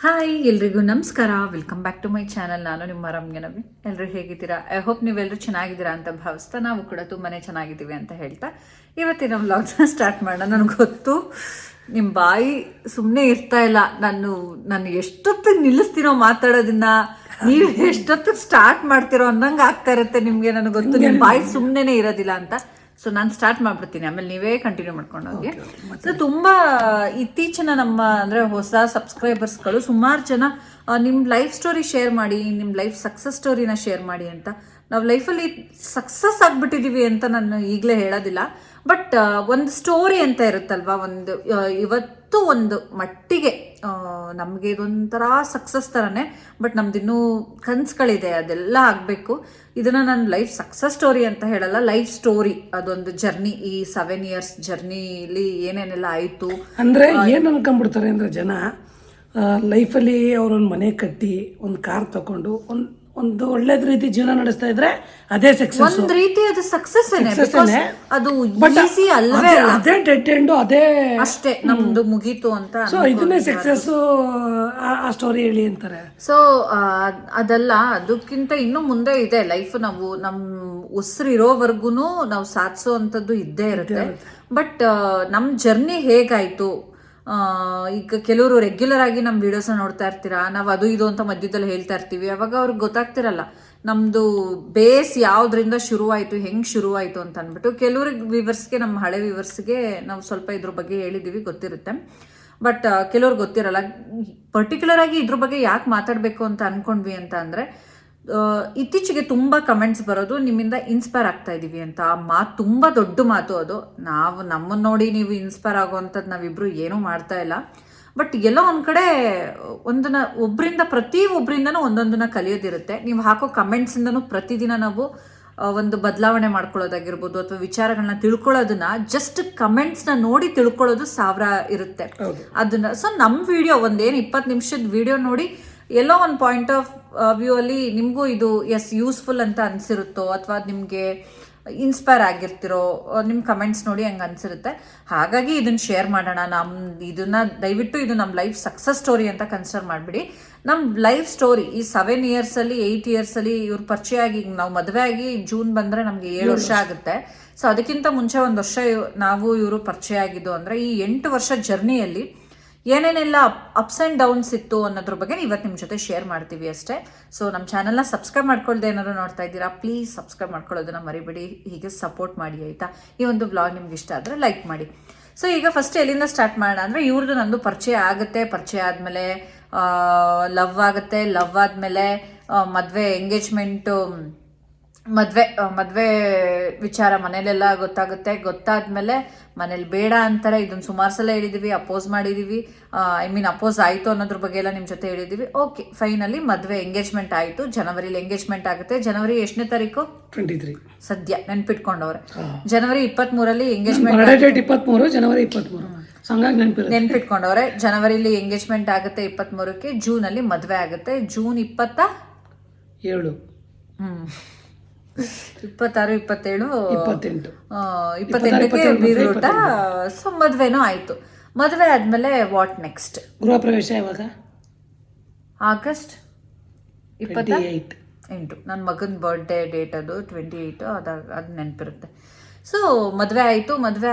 Hi ಎಲ್ರಿಗೂ ನಮಸ್ಕಾರ. Welcome back to my channel. ನಾನು ನಿಮ್ಮ ರಮ್ಯನವಿ. ಎಲ್ಲರೂ ಹೇಗಿದ್ದೀರಾ? ಐ ಹೋಪ್ ನೀವೆಲ್ಲರೂ ಚೆನ್ನಾಗಿದ್ದೀರಾ ಅಂತ ಭಾವಿಸ್ತಾ ನಾವು ಕೂಡ ತುಂಬಾನೇ ಚೆನ್ನಾಗಿದ್ದೀವಿ ಅಂತ ಹೇಳ್ತಾ ಇವತ್ತಿನ ವ್ಲಾಗ್ನ ಸ್ಟಾರ್ಟ್ ಮಾಡೋಣ. ನನಗೆ ಗೊತ್ತು ನಿಮ್ಮ ಬಾಯಿ ಸುಮ್ಮನೆ ಇರ್ತಾ ಇಲ್ಲ. ನಾನು ಎಷ್ಟೊತ್ತಿಗೆ ನಿಲ್ಲಿಸ್ತೀನೋ ಮಾತಾಡೋದನ್ನ, ನೀವು ಎಷ್ಟೊತ್ತಿಗೆ ಸ್ಟಾರ್ಟ್ ಮಾಡ್ತಿರೋ ಅನ್ನಂಗೆ ಆಗ್ತಾ ಇರುತ್ತೆ ನಿಮಗೆ. ನನಗೆ ಗೊತ್ತು ನಿಮ್ಮ ಬಾಯಿ ಸುಮ್ಮನೆ ಇರೋದಿಲ್ಲ ಅಂತ. ಸೊ ನಾನು ಸ್ಟಾರ್ಟ್ ಮಾಡ್ಬಿಡ್ತೀನಿ, ಆಮೇಲೆ ನೀವೇ ಕಂಟಿನ್ಯೂ ಮಾಡ್ಕೊಂಡು ಹೋಗಿ. ಸೊ ತುಂಬ ಇತ್ತೀಚಿನ ನಮ್ಮ ಅಂದರೆ ಹೊಸ ಸಬ್ಸ್ಕ್ರೈಬರ್ಸ್ಗಳು ಸುಮಾರು ಜನ ನಿಮ್ಮ ಲೈಫ್ ಸ್ಟೋರಿ ಶೇರ್ ಮಾಡಿ, ನಿಮ್ಮ ಲೈಫ್ ಸಕ್ಸಸ್ ಸ್ಟೋರಿನ ಶೇರ್ ಮಾಡಿ ಅಂತ. ನಾವು ಲೈಫಲ್ಲಿ ಸಕ್ಸಸ್ ಆಗಿಬಿಟ್ಟಿದ್ದೀವಿ ಅಂತ ನಾನು ಈಗಲೇ ಹೇಳೋದಿಲ್ಲ, ಬಟ್ ಒಂದು ಸ್ಟೋರಿ ಅಂತ ಇರುತ್ತಲ್ವ, ಇವತ್ತು ಒಂದು ಮಟ್ಟಿಗೆ ನಮಗೆ ಇದೊಂಥರ ಸಕ್ಸಸ್ ಥರನೇ, ಬಟ್ ನಮ್ದಿನ್ನೂ ಕನಸುಗಳಿದೆ, ಅದೆಲ್ಲ ಆಗಬೇಕು. ಇದನ್ನು ನಾನು ಲೈಫ್ ಸಕ್ಸಸ್ ಸ್ಟೋರಿ ಅಂತ ಹೇಳಲ್ಲ, ಲೈಫ್ ಸ್ಟೋರಿ. ಅದೊಂದು ಜರ್ನಿ, ಈ 7 years ಜರ್ನಿಲಿ ಏನೇನೆಲ್ಲ ಆಯಿತು ಅಂದರೆ ಏನು ಅನ್ಕೊಂಡ್ಬಿಡ್ತಾರೆ ಅಂದರೆ ಜನ ಲೈಫಲ್ಲಿ ಅವರೊಂದು ಮನೆ ಕಟ್ಟಿ ಒಂದು ಕಾರ್ ತಗೊಂಡು ಒಂದು ಒಳ್ಳೇದ್ ರೀತಿ ಜೀವನ ನಡೆಸ್ತಾ ಇದ್ರೆ ಅದೇ ಸಕ್ಸಸ್. ಒಂದ್ ರೀತಿ ಅದು ಸಕ್ಸಸ್ ಅದು ಈಸಿ ಅಲ್ವೇ, ಅದೇ ಡೆಡ್ ಎಂಡ್, ಅದೇ ಅಷ್ಟೇ ನಮ್ದು ಮುಗೀತು ಅಂತ. ಸೊ ಇದನ್ನೇ ಸಕ್ಸಸ್ ಆ ಸ್ಟೋರಿ ಹೇಳಿ ಅಂತಾರೆ. ಸೊ ಅದಲ್ಲ, ಅದಕ್ಕಿಂತ ಇನ್ನೂ ಮುಂದೆ ಇದೆ ಲೈಫ್. ನಾವು ನಮ್ ಉಸಿರಿರೋವರೆಗೂ ನಾವು ಸಾಧಿಸೋ ಅಂಥದ್ದು ಇದ್ದೇ ಇರುತ್ತೆ. ಬಟ್ ನಮ್ ಜರ್ನಿ ಹೇಗಾಯ್ತು, ಈಗ ಕೆಲವರು ರೆಗ್ಯುಲರ್ ಆಗಿ ನಮ್ಮ ವಿಡಿಯೋಸ್ನ ನೋಡ್ತಾ ಇರ್ತೀರಾ, ನಾವು ಅದು ಇದು ಅಂತ ಮಧ್ಯದಲ್ಲಿ ಹೇಳ್ತಾ ಇರ್ತೀವಿ. ಅವಾಗ ಅವ್ರಿಗೆ ಗೊತ್ತಾಗ್ತಿರಲ್ಲ ನಮ್ಮದು ಬೇಸ್ ಯಾವುದರಿಂದ ಶುರುವಾಯಿತು, ಹೆಂಗೆ ಶುರುವಾಯಿತು ಅಂತ ಅಂದ್ಬಿಟ್ಟು. ಕೆಲವ್ರಿಗೆ ವ್ಯೂವರ್ಸ್ಗೆ, ನಮ್ಮ ಹಳೆ ವ್ಯೂವರ್ಸ್ಗೆ ನಾವು ಸ್ವಲ್ಪ ಇದ್ರ ಬಗ್ಗೆ ಹೇಳಿದ್ದೀವಿ, ಗೊತ್ತಿರುತ್ತೆ. ಬಟ್ ಕೆಲವ್ರಿಗೆ ಗೊತ್ತಿರಲ್ಲ. ಪರ್ಟಿಕ್ಯುಲರ್ ಆಗಿ ಇದ್ರ ಬಗ್ಗೆ ಯಾಕೆ ಮಾತಾಡಬೇಕು ಅಂತ ಅಂದ್ಕೊಂಡ್ವಿ ಅಂತ ಅಂದರೆ, ಇತ್ತೀಚೆಗೆ ತುಂಬ ಕಮೆಂಟ್ಸ್ ಬರೋದು ನಿಮ್ಮಿಂದ ಇನ್ಸ್ಪೈರ್ ಆಗ್ತಾ ಇದ್ದೀವಿ ಅಂತ. ಆ ಮಾತು ತುಂಬ ದೊಡ್ಡ ಮಾತು ಅದು. ನಮ್ಮನ್ನು ನೋಡಿ ನೀವು ಇನ್ಸ್ಪೈರ್ ಆಗುವಂಥದ್ದು ನಾವಿಬ್ರು ಏನೂ ಮಾಡ್ತಾ ಇಲ್ಲ. ಬಟ್ ಎಲ್ಲೋ ಒಂದು ಕಡೆ ಪ್ರತಿಯೊಬ್ಬರಿಂದನೂ ಒಂದೊಂದನ್ನ ಕಲಿಯೋದಿರುತ್ತೆ. ನೀವು ಹಾಕೋ ಕಮೆಂಟ್ಸಿಂದನೂ ಪ್ರತಿದಿನ ನಾವು ಒಂದು ಬದಲಾವಣೆ ಮಾಡ್ಕೊಳ್ಳೋದಾಗಿರ್ಬೋದು, ಅಥವಾ ವಿಚಾರಗಳನ್ನ ತಿಳ್ಕೊಳ್ಳೋದನ್ನ ಜಸ್ಟ್ ಕಮೆಂಟ್ಸ್ನ ನೋಡಿ ತಿಳ್ಕೊಳ್ಳೋದು 1000 ಇರುತ್ತೆ ಅದನ್ನ. ಸೊ ನಮ್ಮ ವಿಡಿಯೋ ಒಂದೇನು 20 ನಿಮಿಷದ ವಿಡಿಯೋ ನೋಡಿ ಎಲ್ಲೋ ಒಂದು ಪಾಯಿಂಟ್ ಆಫ್ ವ್ಯೂ ಅಲ್ಲಿ ನಿಮಗೂ ಇದು ಯೂಸ್ಫುಲ್ ಅಂತ ಅನ್ಸಿರುತ್ತೋ, ಅಥವಾ ನಿಮಗೆ ಇನ್ಸ್ಪೈರ್ ಆಗಿರ್ತಿರೋ, ನಿಮ್ಮ ಕಮೆಂಟ್ಸ್ ನೋಡಿ ಹಂಗೆ ಅನ್ಸಿರುತ್ತೆ. ಹಾಗಾಗಿ ಇದನ್ನ ಶೇರ್ ಮಾಡೋಣ. ದಯವಿಟ್ಟು ಇದು ನಮ್ಮ ಲೈಫ್ ಸಕ್ಸಸ್ ಸ್ಟೋರಿ ಅಂತ ಕನ್ಸಿಡರ್ ಮಾಡಿಬಿಡಿ. ನಮ್ಮ ಲೈಫ್ ಸ್ಟೋರಿ ಈ 7 years 8 years ಇವ್ರು ಪರಿಚಯ ಆಗಿ, ನಾವು ಮದುವೆ ಆಗಿ ಜೂನ್ ಬಂದರೆ ನಮಗೆ 7 ವರ್ಷ ಆಗುತ್ತೆ. ಸೊ ಅದಕ್ಕಿಂತ ಮುಂಚೆ 1 ವರ್ಷ ನಾವು ಇವರು ಪರಿಚಯ ಆಗಿದ್ದು. ಅಂದರೆ ಈ 8 ವರ್ಷ ಜರ್ನಿಯಲ್ಲಿ ಏನೇನೆಲ್ಲ ಅಪ್ಸ್ ಆ್ಯಂಡ್ ಡೌನ್ಸ್ ಇತ್ತು ಅನ್ನೋದ್ರ ಬಗ್ಗೆ ಇವತ್ತು ನಿಮ್ಮ ಜೊತೆ ಶೇರ್ ಮಾಡ್ತೀವಿ ಅಷ್ಟೇ. ಸೊ ನಮ್ಮ ಚಾನಲ್ನ ಸಬ್ಸ್ಕ್ರೈಬ್ ಮಾಡ್ಕೊಳ್ದೆ ಏನಾದ್ರು ನೋಡ್ತಾ ಇದ್ದೀರಾ, ಪ್ಲೀಸ್ ಸಬ್ಸ್ಕ್ರೈಬ್ ಮಾಡ್ಕೊಳ್ಳೋದನ್ನ ಮರಿಬೇಡಿ. ಹೀಗೆ ಸಪೋರ್ಟ್ ಮಾಡಿ ಆಯಿತಾ. ಈ ಒಂದು ವ್ಲಾಗ್ ನಿಮ್ಗೆ ಇಷ್ಟ ಆದರೆ ಲೈಕ್ ಮಾಡಿ. ಸೊ ಈಗ ಫಸ್ಟ್ ಎಲ್ಲಿಂದ ಸ್ಟಾರ್ಟ್ ಮಾಡೋಣ ಅಂದರೆ, ಇವ್ರದ್ದು ನಂದು ಪರಿಚಯ ಆಗುತ್ತೆ. ಪರಿಚಯ ಆದಮೇಲೆ ಲವ್ ಆಗುತ್ತೆ. ಲವ್ ಆದಮೇಲೆ ಮದುವೆ, ಎಂಗೇಜ್ಮೆಂಟು, ಮದುವೆ ವಿಚಾರ ಮನೇಲೆಲ್ಲ ಗೊತ್ತಾಗುತ್ತೆ. ಗೊತ್ತಾದ್ಮೇಲೆ ಮನೇಲಿ ಬೇಡ ಅಂತಾರೆ. ಇದನ್ನು ಸುಮಾರು ಸಲ ಹೇಳಿದ್ದೀವಿ, ಅಪೋಸ್ ಮಾಡಿದ್ದೀವಿ. ಅಪೋಸ್ ಆಯಿತು ಅನ್ನೋದ್ರ ಬಗ್ಗೆ ಎಲ್ಲ ನಿಮ್ಮ ಜೊತೆ ಹೇಳಿದ್ದೀವಿ. ಓಕೆ, ಫೈನಲಿ ಮದುವೆ, ಎಂಗೇಜ್ಮೆಂಟ್ ಆಯಿತು. ಜನವರಿಲಿ ಎಂಗೇಜ್ಮೆಂಟ್ ಆಗುತ್ತೆ. ಜನವರಿ ಎಷ್ಟನೇ ತಾರೀಕು? 23. ಸದ್ಯ ನೆನ್ಪಿಟ್ಕೊಂಡವ್ರೆ. ಜನವರಿ 23 ಎಂಗೇಜ್ಮೆಂಟ್. ಜನವರಿ 23 ನೆನ್ಪಿಟ್ಕೊಂಡವ್ರೆ. ಜನವರಿಲಿ ಎಂಗೇಜ್ಮೆಂಟ್ ಆಗುತ್ತೆ 23ಕ್ಕೆ. ಜೂನಲ್ಲಿ ಮದುವೆ ಆಗುತ್ತೆ. ಜೂನ್ 27. 26, 27, 28ಕ್ಕೆ ಬೀರೂಟ. ಸೊ ಮದುವೆನೂ ಆಯಿತು. ಮದುವೆ ಆದಮೇಲೆ ವಾಟ್ ನೆಕ್ಸ್ಟ್? ಗೃಹ ಪ್ರವೇಶ ಯಾವಾಗ? ಆಗಸ್ಟ್ 28. ನನ್ನ ಮಗನ ಬರ್ಡೇ ಡೇಟ್ ಅದು 28. ಅದು ನೆನಪಿರುತ್ತೆ. ಸೊ ಮದುವೆ ಆಯಿತು. ಮದುವೆ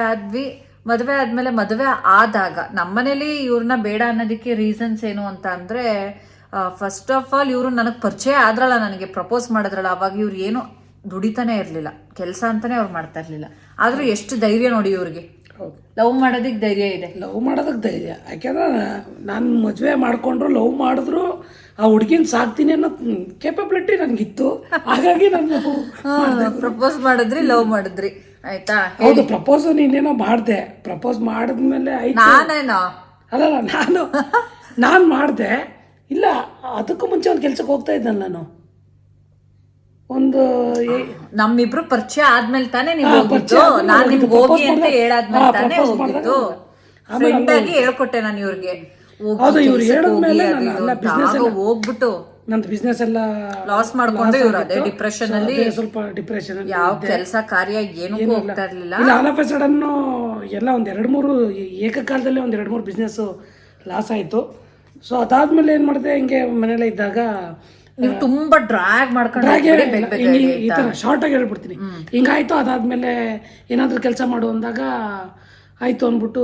ಆದಮೇಲೆ ಮದುವೆ ಆದಾಗ ನಮ್ಮನೇಲಿ ಇವ್ರನ್ನ ಬೇಡ ಅನ್ನೋದಕ್ಕೆ ರೀಸನ್ಸ್ ಏನು ಅಂತ ಅಂದರೆ, ಫಸ್ಟ್ ಆಫ್ ಆಲ್ ಇವರು ನನಗೆ ಪರಿಚಯ ಆದ್ರಲ್ಲ, ನನಗೆ ಪ್ರಪೋಸ್ ಮಾಡಿದ್ರಲ್ಲ, ಅವಾಗ ಇವ್ರು ಏನು ದುಡಿತಾನೆ ಇರಲಿಲ್ಲ, ಕೆಲಸ ಅಂತಾನೆ ಅವ್ರು ಮಾಡ್ತಾ ಇರಲಿಲ್ಲ. ಆದರೂ ಎಷ್ಟು ಧೈರ್ಯ ನೋಡಿ ಇವ್ರಿಗೆ. ಲವ್ ಮಾಡೋದಕ್ಕೆ ಧೈರ್ಯ ಇದೆ. ಯಾಕೆಂದ್ರೆ ನಾನು ಮದುವೆ ಮಾಡ್ಕೊಂಡ್ರು, ಲವ್ ಮಾಡಿದ್ರು, ಆ ಹುಡುಗಿನ ಸಾಕ್ತೀನಿ ಅನ್ನೋ ಕೇಪಬಿಲಿಟಿ ನನಗಿತ್ತು. ಹಾಗಾಗಿ ನಾನು ಪ್ರಪೋಸ್ ಮಾಡಿದ್ರಿ, ಲವ್ ಮಾಡಿದ್ರಿ, ಆಯ್ತಾ? ಹೌದು, ಪ್ರಪೋಸ್ ನೀನೇನೋ ಮಾಡಿದೆ. ಪ್ರಪೋಸ್ ಮಾಡಿದ್ಮೇಲೆ ನಾನೇನೋ ಅಲ್ಲಲ್ಲ, ನಾನು ಮಾಡಿದೆ. ಇಲ್ಲ, ಅದಕ್ಕೂ ಮುಂಚೆ ಒಂದು ಕೆಲ್ಸಕ್ಕೆ ಹೋಗ್ತಾ ಇದ್ದಲ್ಲ ನಾನು. ನಮ್ಮಿಬ್ರು ಪರಿಚಯ ಆದ್ಮೇಲೆ ತಾನೇ ನೀವು ಹೋಗಿದ್ದು. ನಾನು ನಿಮ್ಗೆ ಹೋಗಿ ಅಂತ ಹೇಳಾದ್ಮೇಲೆ ತಾನೇ ಹೋಗಿದ್ದು. ಫ್ರೆಂಡ್ ಆಗಿ ಹೇಳ್ಕೊಟ್ಟೆ ನಾನು ಇವ್ರಿಗೆ. ಹೋಗ್ಬಿಟ್ಟು ನಂದು ಬಿಸ್ನೆಸ್ ಎಲ್ಲ ಲಾಸ್ ಮಾಡ್ಕೊಂಡು ಇವ್ರು ಅದೇ ಡಿಪ್ರೆಷನ್ ಅಲ್ಲಿ, ಸ್ವಲ್ಪ ಡಿಪ್ರೆಷನ್, ಯಾವ ಕೆಲಸ ಕಾರ್ಯ ಏನೂ ಹೋಗ್ತಾ ಇರ್ಲಿಲ್ಲ. ಆಲ್ ಆಫ್ ಎ ಸಡನ್ ಎಲ್ಲ 1-2-3 ಏಕಕಾಲದಲ್ಲಿ 1-2-3 ಬಿಸ್ನೆಸ್ ಲಾಸ್ ಆಯಿತು. ಸೊ ಅದಾದ್ಮೇಲೆ ಏನು ಮಾಡಿದೆ, ಹಿಂಗೆ ಮನೇಲೆ ಇದ್ದಾಗ ನೀವು ತುಂಬಾ ಡ್ರ್ಯಾಗ್ ಮಾಡ್ಕೊಂಡು ಹಾಗೆ ಹೋಗ್ಬಿಡಿ, ಈ ಥರ ಶಾರ್ಟಾಗಿ ಹೇಳ್ಬಿಡ್ತೀನಿ. ಹಿಂಗಾಯ್ತು. ಅದಾದ್ಮೇಲೆ ಏನಾದರೂ ಕೆಲಸ ಮಾಡು ಅಂದಾಗ ಆಯಿತು ಅಂದ್ಬಿಟ್ಟು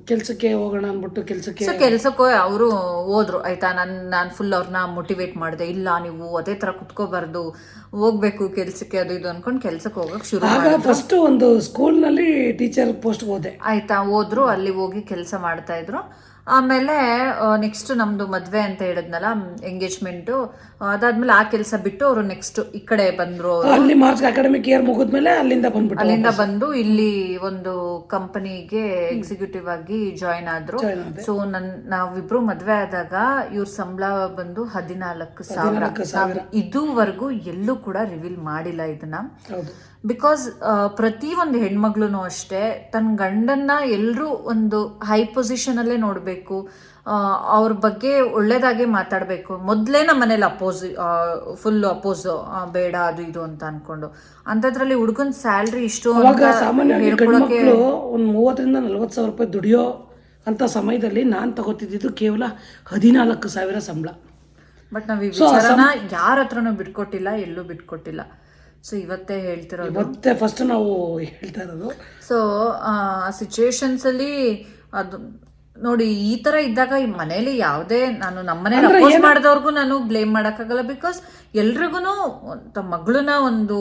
ಕೆಲಸಕ್ಕೆ ಹೋಗೋಣ ಅಂದ್ಬಿಟ್ಟು ಕೆಲ್ಸಕ್ಕೆ ಅವರು ಹೋದ್ರು ಆಯ್ತಾ. ನಾನು ಫುಲ್ ಅವ್ರನ್ನ ಮೋಟಿವೇಟ್ ಮಾಡಿದೆ, ಇಲ್ಲ ನೀವು ಅದೇ ತರ ಕುತ್ಕೋಬಾರ್ದು, ಹೋಗ್ಬೇಕು ಕೆಲ್ಸಕ್ಕೆ ಅದು ಇದು ಅನ್ಕೊಂಡು ಕೆಲ್ಸಕ್ಕೆ ಹೋಗಕ್ ಶುರು ಆಗ ಫಸ್ಟ್ ಒಂದು ಸ್ಕೂಲ್ನಲ್ಲಿ ಟೀಚರ್ ಪೋಸ್ಟ್ ಹೋದೆ. ಆಯ್ತಾ, ಹೋದ್ರು, ಅಲ್ಲಿ ಹೋಗಿ ಕೆಲಸ ಮಾಡ್ತಾ ಇದ್ರು. ಆಮೇಲೆ ನೆಕ್ಸ್ಟ್ ನಮ್ದು ಮದ್ವೆ ಅಂತ ಹೇಳಿದ್ನಲ್ಲ, ಎಂಗೇಜ್ಮೆಂಟು, ಅದಾದ್ಮೇಲೆ ಆ ಕೆಲಸ ಬಿಟ್ಟು ಅವರು ನೆಕ್ಸ್ಟ್ ಈ ಕಡೆ ಬಂದ್ರು. ಅಲ್ಲಿ ಮಾರ್ಚ್ ಅಕಾಡೆಮಿಕ್ ಇಯರ್ ಮುಗಿದ್ಮೇಲೆ ಅಲ್ಲಿಂದ ಬಂದು ಇಲ್ಲಿ ಒಂದು ಕಂಪನಿಗೆ ಎಕ್ಸಿಕ್ಯೂಟಿವ್ ಆಗಿ ಜಾಯಿನ್ ಆದ್ರು. ಸೊ ನಾವಿಬ್ರು ಮದ್ವೆ ಆದಾಗ ಇವ್ರ ಸಂಬಳ ಬಂದು 14,000. ಇದುವರೆಗೂ ಎಲ್ಲೂ ಕೂಡ ರಿವೀಲ್ ಮಾಡಿಲ್ಲ ಇದನ್ನ. ಬಿಕಾಸ್ ಪ್ರತಿ ಒಂದು ಹೆಣ್ಮಗ್ಳು ಅಷ್ಟೇ ತನ್ನ ಗಂಡನ್ನ ಎಲ್ಲರೂ ಒಂದು ಹೈ ಪೊಸಿಷನ್ ಅಲ್ಲೇ ನೋಡ್ಬೇಕು, ಅವ್ರ ಬಗ್ಗೆ ಒಳ್ಳೇದಾಗೆ ಮಾತಾಡ್ಬೇಕು. ಮೊದ್ಲೇ ನಮ್ಮ ಮನೇಲಿ ಫುಲ್ ಅಪೋಸ್, ಬೇಡ ಅದು ಇದು ಅಂತ ಅನ್ಕೊಂಡು, ಅಂತದ್ರಲ್ಲಿ ಹುಡುಗನ್ ಸ್ಯಾಲ್ರಿ ಇಷ್ಟು ಹೇಳ್ಕೊಳಕ್ಕೆ ಒಂದು 30,000-40,000 ರೂಪಾಯಿ ದುಡಿಯೋ ಅಂತ ಸಮಯದಲ್ಲಿ ನಾನು ತಗೋತಿದ್ದು ಕೇವಲ 14,000 ಸಂಬಳ. ಬಟ್ ನಾವ್ ಈ ವಿಚಾರನ ಯಾರ ಹತ್ರನೂ ಬಿಟ್ಕೊಟ್ಟಿಲ್ಲ, ಎಲ್ಲೂ ಬಿಟ್ಕೊಟ್ಟಿಲ್ಲ. ಸೊ ಇವತ್ತೇ ಹೇಳ್ತಿರೋದು, ಇವತ್ತೇ ಫಸ್ಟ್ ನಾವು ಹೇಳ್ತಾ ಇರೋದು. ಸೊ ಆ ಸಿಚುವೇಶನ್ಸ್ ಅಲ್ಲಿ ಅದು ನೋಡಿ, ಈ ತರ ಇದ್ದಾಗ ಈ ಮನೇಲಿ ಯಾವುದೇ ನಾನು ನಮ್ಮನೇಲಿ ಅಪೋಸ್ ಮಾಡಿದವ್ರಿಗೂ ನಾನು ಬ್ಲೇಮ್ ಮಾಡಕ್ಕಾಗಲ್ಲ. ಬಿಕಾಸ್ ಎಲ್ರಿಗೂ ತಮ್ಮ ಮಗಳನ್ನ ಒಂದು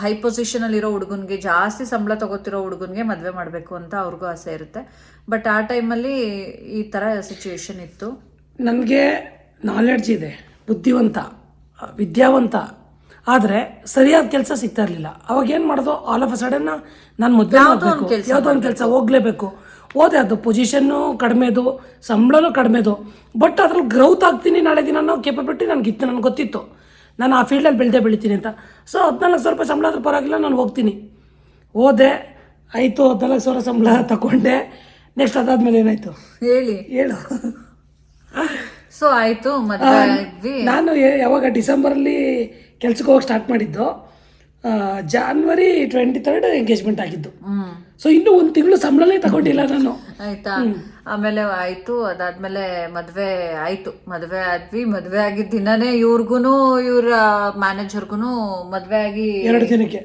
ಹೈ ಪೊಸಿಷನ್ ಅಲ್ಲಿ ಇರೋ ಹುಡುಗನ್ಗೆ, ಜಾಸ್ತಿ ಸಂಬಳ ತಗೋತಿರೋ ಹುಡುಗನ್ಗೆ ಮದ್ವೆ ಮಾಡ್ಬೇಕು ಅಂತ ಅವ್ರಿಗೂ ಆಸೆ ಇರುತ್ತೆ. ಬಟ್ ಆ ಟೈಮಲ್ಲಿ ಈ ತರ ಸಿಚುವೇಶನ್ ಇತ್ತು. ನನಗೆ ನಾಲೆಡ್ಜ್ ಇದೆ, ಬುದ್ಧಿವಂತ, ವಿದ್ಯಾವಂತ, ಆದರೆ ಸರಿಯಾದ ಕೆಲಸ ಸಿಗ್ತಾ ಇರಲಿಲ್ಲ. ಅವಾಗ ಏನು ಮಾಡೋದು, ಆಲ್ ಆಫ್ ಅ ಸಡನ್ ನಾನು ಮದುವೆ ಮಾಡಬೇಕು, ಯಾವುದೋ ಒಂದು ಕೆಲಸ ಹೋಗ್ಲೇಬೇಕು. ಹೋದೆ, ಅದು ಪೊಸಿಷನ್ನು ಕಡಿಮೆದು, ಸಂಬಳನೂ ಕಡಿಮೆದು, ಬಟ್ ಅದ್ರಲ್ಲಿ ಗ್ರೌತ್ ಆಗ್ತೀನಿ, ನಾಳೆ ದಿನ ಅನ್ನೋ ಕೆಪಬಿಲಿಟಿ ನನಗಿತ್ತು, ನನಗೆ ಗೊತ್ತಿತ್ತು ನಾನು ಆ ಫೀಲ್ಡಲ್ಲಿ ಬೆಳಿತೀನಿ ಅಂತ. ಸೊ 14,000 ರೂಪಾಯಿ ಸಂಬಳ ಆದ್ರೂ ಪರವಾಗಿಲ್ಲ, ನಾನು ಹೋಗ್ತೀನಿ. ಹೋದೆ, ಆಯಿತು, 14,000 ಸಂಬಳ ತಗೊಂಡೆ. ನೆಕ್ಸ್ಟ್ ಅದಾದ್ಮೇಲೆ ಏನಾಯ್ತು ಹೇಳು. ಸೊ ಆಯ್ತು, ಮದುವೆ ಆದ್ವಿ. ನಾನು ಯಾವಾಗ ಡಿಸೆಂಬರಲ್ಲಿ ಕೆಲ್ಸಕ್ಕೆ ಹೋಗಿ ಸ್ಟಾರ್ಟ್ ಮಾಡಿದ್ದು, ಜಾನ್ವರಿ 23 ಎಂಗೇಜ್ಮೆಂಟ್ ಆಗಿದ್ದು. ಸೊ ಇನ್ನೂ 1 ತಿಂಗಳು ಸಂಬಳನೇ ತಗೊಂಡಿಲ್ಲ ನಾನು. ಆಯ್ತಾ, ಆಮೇಲೆ ಆಯ್ತು, ಅದಾದ್ಮೇಲೆ ಮದ್ವೆ ಆಯ್ತು. ಮದ್ವೆ ಆದ್ವಿ. ಮದ್ವೆ ಆಗಿದ್ದ ದಿನನೇ ಇವ್ರಿಗೂನು, ಇವ್ರ ಮ್ಯಾನೇಜರ್ಗುನು ಮದ್ವೆ ಆಗಿ 2 ದಿನಕ್ಕೆ,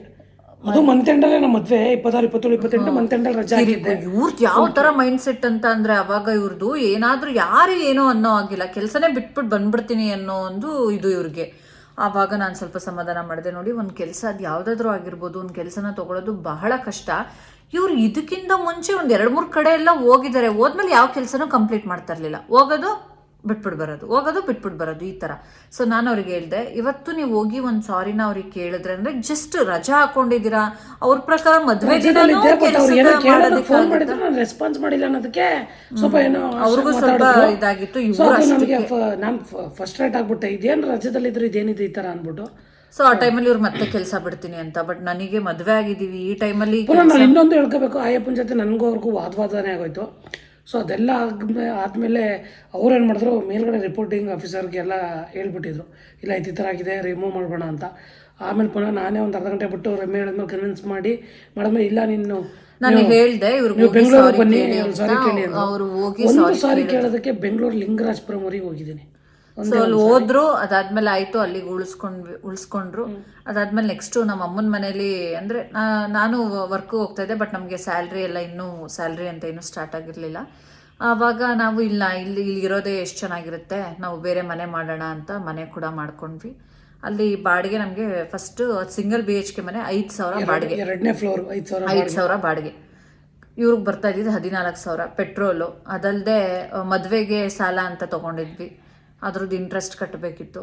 ಅದು ಮಂತ್ ಎಂಡಲ್ಲೇ ನಮ್ಮ ಮದ್ವೆ. 26, 27, 28 ಮಂತ್ ಎಂಡಲ್ಲಿ ರಜಾ ಆಗಿದ್ದೆ. ಇವ್ರದ್ದು ಯಾವ ತರ ಮೈಂಡ್ ಸೆಟ್ ಅಂತ ಅಂದ್ರೆ, ಅವಾಗ ಇವ್ರದ್ದು ಏನಾದ್ರೂ ಯಾರು ಏನೋ ಅನ್ನೋ ಆಗಿಲ್ಲ, ಕೆಲ್ಸನೇ ಬಿಟ್ಬಿಟ್ಟು ಬಂದ್ಬಿಡ್ತೀನಿ ಅನ್ನೋ ಒಂದು ಇದು ಇವ್ರಿಗೆ. ಆವಾಗ ನಾನು ಸ್ವಲ್ಪ ಸಮಾಧಾನ ಮಾಡಿದೆ. ನೋಡಿ, ಒಂದು ಕೆಲಸ ಅದು ಯಾವುದಾದ್ರೂ ಆಗಿರ್ಬೋದು, ಒಂದು ಕೆಲಸನ ತಗೊಳ್ಳೋದು ಬಹಳ ಕಷ್ಟ. ಇವ್ರು ಇದಕ್ಕಿಂತ ಮುಂಚೆ ಒಂದು 2-3 ಕಡೆ ಎಲ್ಲ ಹೋಗಿದ್ದಾರೆ. ಹೋದ್ಮೇಲೆ ಯಾವ ಕೆಲಸನೂ ಕಂಪ್ಲೀಟ್ ಮಾಡ್ತಾ ಇರಲಿಲ್ಲ. ಹೋಗೋದು ಬಿಟ್ಬಿಟ್ಟು ಬರೋದು ಈ ಥರ. ಸೊ ನಾನು ಅವ್ರಿಗೆ ಹೇಳಿದೆ, ಇವತ್ತು ನೀವು ಹೋಗಿ ಒಂದು ಸಾರಿನ ಅವ್ರಿಗೆ ಕೇಳಿದ್ರೆ, ಅಂದ್ರೆ ಜಸ್ಟ್ ರಜಾ ಹಾಕೊಂಡಿದ್ದೀರಾ, ಅವ್ರ ಪ್ರಕಾರ ಮದುವೆ ರೆಸ್ಪಾನ್ಸ್ ಮಾಡಿಲ್ಲ ಅನ್ನೋದಕ್ಕೆ ಸ್ವಲ್ಪ ಏನೋ ಅವ್ರಿಗೂ ಸ್ವಲ್ಪ ಇದಾಗಿತ್ತು. ನಾನು ಫಸ್ಟ್ ರೇಟ್ ಆಗ್ಬಿಟ್ಟೆ, ಇದೇನು ರಜದಲ್ಲಿದ್ರು ಇದೇನಿದೆ ಈ ಥರ ಅಂದ್ಬಿಟ್ಟು. ಸೊ ಆ ಟೈಮಲ್ಲಿ ಇವ್ರು ಮತ್ತೆ ಕೆಲಸ ಬಿಡ್ತೀನಿ ಅಂತ. ಬಟ್ ನನಗೆ ಮದುವೆ ಆಗಿದ್ದೀವಿ ಈ ಟೈಮಲ್ಲಿ. ನಾನು ಇನ್ನೊಂದು ಹೇಳ್ಕೋಬೇಕು, ಅಯ್ಯಪ್ಪನ ಜೊತೆ ನನಗೂ ಅವ್ರಿಗೂ ವಾದವಾದನೇ ಆಗೋಯ್ತು. ಸೊ ಅದೆಲ್ಲ ಆದಮೇಲೆ ಅವ್ರೇನು ಮಾಡಿದ್ರು, ಮೇಲ್ಗಡೆ ರಿಪೋರ್ಟಿಂಗ್ ಆಫೀಸರ್ಗೆಲ್ಲ ಹೇಳ್ಬಿಟ್ಟಿದ್ರು, ಇಲ್ಲ ಈ ಥರ ಆಗಿದೆ, ರಿಮೂವ್ ಮಾಡ್ಬೋಣ ಅಂತ. ಆಮೇಲೆ ಪುನಃ ನಾನೇ ಒಂದು ಅರ್ಧ ಗಂಟೆ ಬಿಟ್ಟು ರಮ್ಯ ಹೇಳಿದ್ಮೇಲೆ ಕನ್ವಿನ್ಸ್ ಮಾಡಿದ್ಮೇಲೆ, ಇಲ್ಲ ನಾನು ಹೇಳ್ದೆ ಬೆಂಗಳೂರಿಗೆ ಬನ್ನಿ, ಸಾರಿ ಕೇಳಿ ಅಂತ. ಸಾರಿ ಕೇಳೋದಕ್ಕೆ ಬೆಂಗಳೂರು ಲಿಂಗರಾಜಪುರಮ್ವರೆಗೆ ಹೋಗಿದ್ದೀನಿ. ಸೊ ಅಲ್ಲಿ ಹೋದ್ರು, ಅದಾದ್ಮೇಲೆ ಆಯ್ತು, ಅಲ್ಲಿಗೆ ಉಳಿಸ್ಕೊಂಡ್ರು. ಅದಾದ್ಮೇಲೆ ನೆಕ್ಸ್ಟ್ ನಮ್ಮ ಅಮ್ಮನ ಮನೇಲಿ, ಅಂದ್ರೆ ನಾನು ವರ್ಕ್ ಹೋಗ್ತಾ ಇದ್ದೆ, ಬಟ್ ನಮಗೆ ಸ್ಯಾಲ್ರಿ ಎಲ್ಲ ಇನ್ನೂ ಸ್ಯಾಲ್ರಿ ಅಂತ ಇನ್ನೂ ಸ್ಟಾರ್ಟ್ ಆಗಿರ್ಲಿಲ್ಲ. ಆವಾಗ ನಾವು ಇಲ್ಲಿ ಇರೋದೇ ಎಷ್ಟು ಚೆನ್ನಾಗಿರುತ್ತೆ, ನಾವು ಬೇರೆ ಮನೆ ಮಾಡೋಣ ಅಂತ ಮನೆ ಕೂಡ ಮಾಡ್ಕೊಂಡ್ವಿ. ಅಲ್ಲಿ ಬಾಡಿಗೆ ನಮಗೆ ಫಸ್ಟ್ ಸಿಂಗಲ್ BHK ಮನೆ 5,000 ಬಾಡಿಗೆ, 2ನೇ ಫ್ಲೋರ್ 5,000 ಬಾಡಿಗೆ. ಇವ್ರಿಗೆ ಬರ್ತಾ ಇದ್ದಿದ್ದು 14,000 ಪೆಟ್ರೋಲು. ಅದಲ್ಲದೆ ಮದುವೆಗೆ ಸಾಲ ಅಂತ ತಗೊಂಡಿದ್ವಿ, ಅದ್ರದ್ದು ಇಂಟ್ರೆಸ್ಟ್ ಕಟ್ಟಬೇಕಿತ್ತು.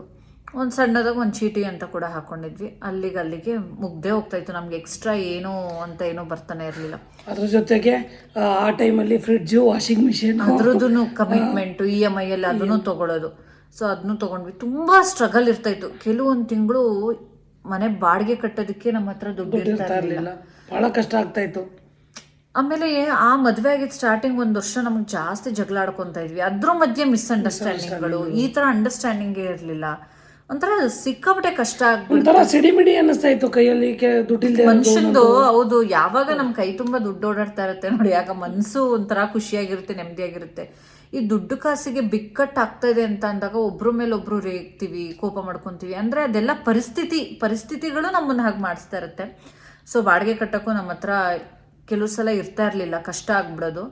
ಒಂದು ಸಣ್ಣದಾಗ ಒಂದು ಚೀಟಿ ಅಂತ ಕೂಡ ಹಾಕೊಂಡಿದ್ವಿ. ಅಲ್ಲಿಗೆ ಮುಗ್ದೇ ಹೋಗ್ತಾ ಇತ್ತು, ನಮ್ಗೆ ಎಕ್ಸ್ಟ್ರಾ ಏನೋ ಅಂತ ಏನೋ ಬರ್ತಾನೆ ಇರಲಿಲ್ಲ. ಅದ್ರ ಜೊತೆಗೆ ಆ ಟೈಮಲ್ಲಿ ಫ್ರಿಡ್ಜು, ವಾಷಿಂಗ್ ಮಿಷಿನ್, ಅದ್ರದ್ದು ಕಮಿಟ್ಮೆಂಟು, EMI ಎಲ್ಲ ಅದನ್ನು ತಗೊಳ್ಳೋದು. ಸೊ ಅದನ್ನು ತಗೊಂಡ್ವಿ. ತುಂಬಾ ಸ್ಟ್ರಗಲ್ ಇರ್ತಾ ಇತ್ತು. ಕೆಲವೊಂದು ತಿಂಗಳು ಮನೆ ಬಾಡಿಗೆ ಕಟ್ಟೋದಕ್ಕೆ ನಮ್ಮ ಹತ್ರ ದುಡ್ಡು ಇರ್ತಾ ಇರಲಿಲ್ಲ, ಬಹಳ ಕಷ್ಟ ಆಗ್ತಾ ಇತ್ತು. ಆಮೇಲೆ ಆ ಮದುವೆ ಆಗಿದ್ದು ಸ್ಟಾರ್ಟಿಂಗ್ 1 ವರ್ಷ ನಮ್ಗೆ ಜಾಸ್ತಿ ಜಗಳ ಆಡ್ಕೊತಾ ಇದ್ವಿ. ಅದ್ರ ಮಧ್ಯೆ ಮಿಸ್ಅಂಡರ್ಸ್ಟ್ಯಾಂಡಿಂಗ್ಗಳು, ಈ ತರ ಅಂಡರ್ಸ್ಟ್ಯಾಂಡಿಂಗೇ ಇರಲಿಲ್ಲ. ಒಂಥರ ಸಿಕ್ಕಾಪಟ್ಟೆ ಕಷ್ಟ ಆಗ್ಬಿಟ್ಟು ಸಿಡಿಮಿಡಿ ಅನ್ನಿಸ್ತಾ ಇತ್ತು ಕೈಯಲ್ಲಿ ದುಡ್ಡಿಲ್ದೆ ಮನುಷ್ಯಂದು. ಹೌದು, ಯಾವಾಗ ನಮ್ ಕೈ ತುಂಬಾ ದುಡ್ಡು ಓಡಾಡ್ತಾ ಇರುತ್ತೆ ನೋಡಿ, ಆಗ ಮನ್ಸು ಒಂಥರ ಖುಷಿಯಾಗಿರುತ್ತೆ, ನೆಮ್ಮದಿಯಾಗಿರುತ್ತೆ. ಈ ದುಡ್ಡು ಕಾಸಿಗೆ ಬಿಕ್ಕಟ್ಟು ಆಗ್ತಾ ಇದೆ ಅಂತ ಅಂದಾಗ ಒಬ್ರ ಮೇಲೆ ಒಬ್ರು ರೇಗ್ತೀವಿ, ಕೋಪ ಮಾಡ್ಕೊತೀವಿ. ಅಂದರೆ ಅದೆಲ್ಲ ಪರಿಸ್ಥಿತಿಗಳು ನಮ್ಮನ್ನು ಹಾಗೆ ಮಾಡಿಸ್ತಾ ಇರುತ್ತೆ. ಸೊ ಬಾಡಿಗೆ ಕಟ್ಟೋಕ್ಕೂ ನಮ್ಮ ಹತ್ರ ಕೆಲವು ಸಲ ಇರ್ತಾ ಇರಲಿಲ್ಲ, ಕಷ್ಟ ಆಗ್ಬಿಡೋದು.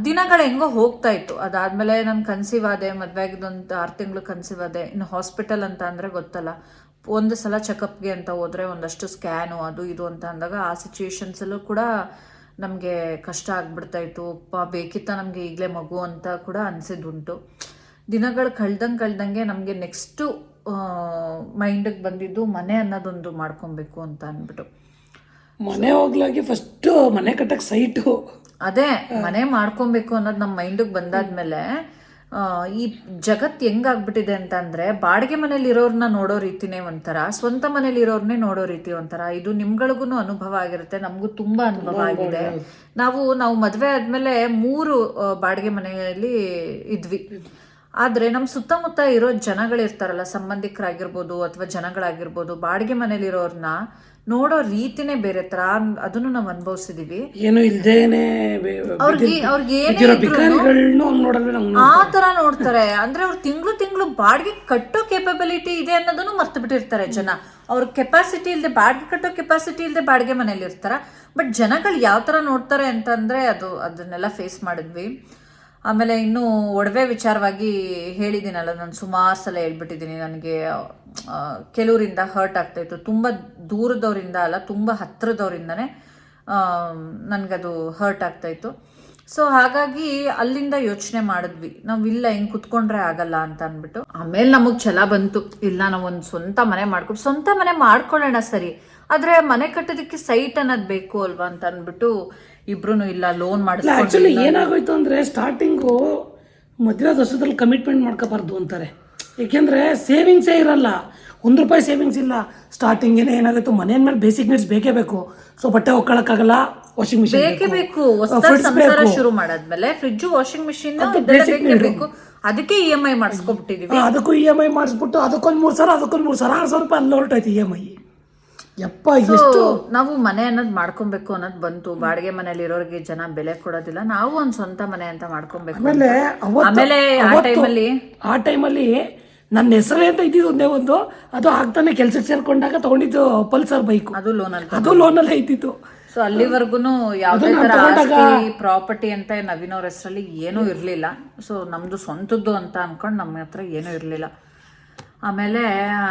ದಿನಗಳು ಹೆಂಗೋ ಹೋಗ್ತಾ ಇತ್ತು. ಅದಾದಮೇಲೆ ನಾನು ಕನ್ಸೀವ್ ಆದೆ, ಮದುವೆ ಆಗಿದ್ದೊಂದು 6 ತಿಂಗಳು ಕನ್ಸೀವ್ ಆದೆ. ಇನ್ನು ಹಾಸ್ಪಿಟಲ್ ಅಂತ ಅಂದರೆ ಗೊತ್ತಲ್ಲ, ಒಂದು ಸಲ ಚೆಕಪ್ಗೆ ಅಂತ ಹೋದರೆ ಒಂದಷ್ಟು ಸ್ಕ್ಯಾನು ಅದು ಇದು ಅಂತ ಅಂದಾಗ ಆ ಸಿಚುವೇಶನ್ಸಲ್ಲೂ ಕೂಡ ನಮಗೆ ಕಷ್ಟ ಆಗ್ಬಿಡ್ತಾಯಿತ್ತು. ಬೇಕಿತ್ತ ನಮಗೆ ಈಗಲೇ ಮಗು ಅಂತ ಕೂಡ ಅನಿಸಿದ್ದುಂಟು. ದಿನಗಳು ಕಳ್ದಂಗೆ ನಮಗೆ ನೆಕ್ಸ್ಟು ಮೈಂಡಿಗೆ ಬಂದಿದ್ದು ಮನೆ ಅನ್ನೋದೊಂದು ಮಾಡ್ಕೊಬೇಕು ಅಂತ ಅಂದ್ಬಿಟ್ಟು. ಮನೆ ಹೋಗ್ಲಾಗಿ ಫಸ್ಟು ಮನೆ ಕಟ್ಟಕ್ಕೆ ಸೈಟು, ಅದೇ ಮನೆ ಮಾಡ್ಕೊಬೇಕು ಅನ್ನೋದು ನಮ್ಮ ಮೈಂಡಿಗೆ ಬಂದಾದ್ಮೇಲೆ ಈ ಜಗತ್ತು ಹೆಂಗಾಗ್ಬಿಟ್ಟಿದೆ ಅಂತ ಅಂದರೆ, ಬಾಡಿಗೆ ಮನೇಲಿ ಇರೋರನ್ನ ನೋಡೋ ರೀತಿನೇ ಒಂಥರ, ಸ್ವಂತ ಮನೇಲಿ ಇರೋರ್ನೇ ನೋಡೋ ರೀತಿ ಒಂಥರ. ಇದು ನಿಮ್ಗಳಿಗೂ ಅನುಭವ ಆಗಿರುತ್ತೆ, ನಮಗೂ ತುಂಬ ಅನುಭವ ಆಗಿದೆ. ನಾವು ಮದುವೆ ಆದಮೇಲೆ 3 ಬಾಡಿಗೆ ಮನೆಯಲ್ಲಿ ಇದ್ವಿ. ಆದರೆ ನಮ್ಮ ಸುತ್ತಮುತ್ತ ಇರೋ ಜನಗಳಿರ್ತಾರಲ್ಲ, ಸಂಬಂಧಿಕರಾಗಿರ್ಬೋದು ಅಥವಾ ಜನಗಳಾಗಿರ್ಬೋದು, ಬಾಡಿಗೆ ಮನೇಲಿರೋರನ್ನ ನೋಡೋ ರೀತಿನೇ ಬೇರೆ ಥರ. ಅದನ್ನು ನಾವು ಅನುಭವಿಸಿದೀವಿ. ಏನು ಇಲ್ದೇನೆ ಆ ಥರ ನೋಡ್ತಾರೆ. ಅಂದರೆ ಅವ್ರು ತಿಂಗಳು ಬಾಡಿಗೆ ಕಟ್ಟೋ ಕೆಪಬಿಲಿಟಿ ಇದೆ ಅನ್ನೋದನ್ನು ಮರ್ತು ಬಿಟ್ಟಿರ್ತಾರೆ ಜನ. ಅವ್ರ ಕೆಪಾಸಿಟಿ ಇಲ್ಲದೆ, ಬಾಡಿಗೆ ಕಟ್ಟೋ ಕೆಪಾಸಿಟಿ ಇಲ್ಲದೆ ಬಾಡಿಗೆ ಮನೇಲಿ ಇರ್ತಾರ. ಬಟ್ ಜನಗಳು ಯಾವ ಥರ ನೋಡ್ತಾರೆ ಅಂತಂದರೆ ಅದನ್ನೆಲ್ಲ ಫೇಸ್ ಮಾಡಿದ್ವಿ. ಆಮೇಲೆ ಇನ್ನು ಒಡವೆ ವಿಚಾರವಾಗಿ ಹೇಳಿದ್ದೀನಲ್ಲ, ನಾನು ಸುಮಾರು ಸಲ ಹೇಳ್ಬಿಟ್ಟಿದ್ದೀನಿ. ನನಗೆ ಕೆಲವರಿಂದ ಹರ್ಟ್ ಆಗ್ತಾಯಿತ್ತು, ತುಂಬ ದೂರದವರಿಂದ ಅಲ್ಲ, ತುಂಬ ಹತ್ತಿರದವರಿಂದನೇ ನನಗದು ಹರ್ಟ್ ಆಗ್ತಾಯಿತ್ತು. ಸೊ ಹಾಗಾಗಿ ಅಲ್ಲಿಂದ ಯೋಚನೆ ಮಾಡಿದ್ವಿ, ನಾವು ಇಲ್ಲ ಹಿಂಗೆ ಕುತ್ಕೊಂಡ್ರೆ ಆಗಲ್ಲ ಅಂತ ಅಂದ್ಬಿಟ್ಟು. ಆಮೇಲೆ ನಮಗೆ ಛಲ ಬಂತು, ಇಲ್ಲ ನಾವೊಂದು ಸ್ವಂತ ಮನೆ ಮಾಡ್ಕೊಳ್ಳೋಣ ಸರಿ, ಆದರೆ ಮನೆ ಕಟ್ಟೋದಕ್ಕೆ ಸೈಟ್ ಅನ್ನೋದು ಬೇಕು ಅಲ್ವಾ ಅಂತ ಅಂದ್ಬಿಟ್ಟು ಇಬ್ರು ಇಲ್ಲ ಲೋನ್ ಮಾಡಿಸ್ಕೊಂಡು. ಆ್ಯಕ್ಚುಲಿ ಏನಾಗೋಯ್ತು ಅಂದರೆ, ಸ್ಟಾರ್ಟಿಂಗು ಮದುವೆ ವರ್ಷದಲ್ಲಿ ಕಮಿಟ್ಮೆಂಟ್ ಮಾಡ್ಕೋಬಾರ್ದು ಅಂತಾರೆ. ಏಕೆಂದರೆ ಸೇವಿಂಗ್ಸೇ ಇರಲ್ಲ, ₹1 ಸೇವಿಂಗ್ಸ್ ಇಲ್ಲ. ಸ್ಟಾರ್ಟಿಂಗೇನೆ ಏನಾಗುತ್ತೆ, ಮನೆಯ ಮೇಲೆ ಬೇಸಿಕ್ ನೀಡ್ಸ್ ಬೇಕೇ ಬೇಕು. ಸೊ ಬಟ್ಟೆ ಒಕ್ಕೊಳಕ್ಕಾಗಲ್ಲ, ವಾಷಿಂಗ್ ಮಿಷಿನ್ ಬೇಕೇ ಹೊಸದಾಗಿ ಸಂಸಾರ ಶುರು ಮಾಡಾದ್ಮೇಲೆ ಫ್ರಿಡ್ಜು, ವಾಷಿಂಗ್ ಮಿಷಿನ್ ಬೇಕು. ಅದಕ್ಕೆ EMI ಮಾಡಿಸ್ಕೊಬಿಟ್ಟಿದೀವಿ. ಅದಕ್ಕೂ EMI ಮಾಡಿಸ್ಬಿಟ್ಟು ಅದಕ್ಕೊಂದು 3,000 ₹6,000 ಅಲ್ಲಿ ಹೊರಟೈತಿ EMI. ಯಪ್ಪ, ಎಷ್ಟು ನಾವು ಮನೆ ಅನ್ನೋದು ಮಾಡ್ಕೊಬೇಕು ಅನ್ನೋದು ಬಂತು. ಬಾಡಿಗೆ ಮನೇಲಿ ಇರೋರಿಗೆ ಜನ ಬೆಲೆ ಕೊಡೋದಿಲ್ಲ, ನಾವು ಒಂದು ಸ್ವಂತ ಮನೆ ಅಂತ ಮಾಡ್ಕೊಬೇಕು. ಆಮೇಲೆ ಆ ಟೈಮಲ್ಲಿ ನನ್ನ ಹೆಸರೇ ಅಂತ ಇದ್ದಿದ್ದು ಒಂದೇ ಒಂದು, ಅದು ಆಗ್ತಾನೆ ಕೆಲ್ಸಕ್ಕೆ ಸೇರ್ಕೊಂಡಾಗ ತಗೊಂಡಿದ್ದು ಪಲ್ಸರ್ ಬೈಕು, ಅದು ಲೋನಲ್ಲೇ ಇದ್ದಿತ್ತು. ಸೊ ಅಲ್ಲಿವರೆಗೂ ಯಾವುದೇ ತರ ಆಸ್ತಿ ಪ್ರಾಪರ್ಟಿ ಅಂತ ನವೀನವ್ರ ಹೆಸರಲ್ಲಿ ಏನೂ ಇರಲಿಲ್ಲ. ಸೊ ನಮ್ದು ಸ್ವಂತದ್ದು ಅಂತ ಅನ್ಕೊಂಡು ನಮ್ಮ ಹತ್ರ ಏನೂ ಇರಲಿಲ್ಲ. ಆಮೇಲೆ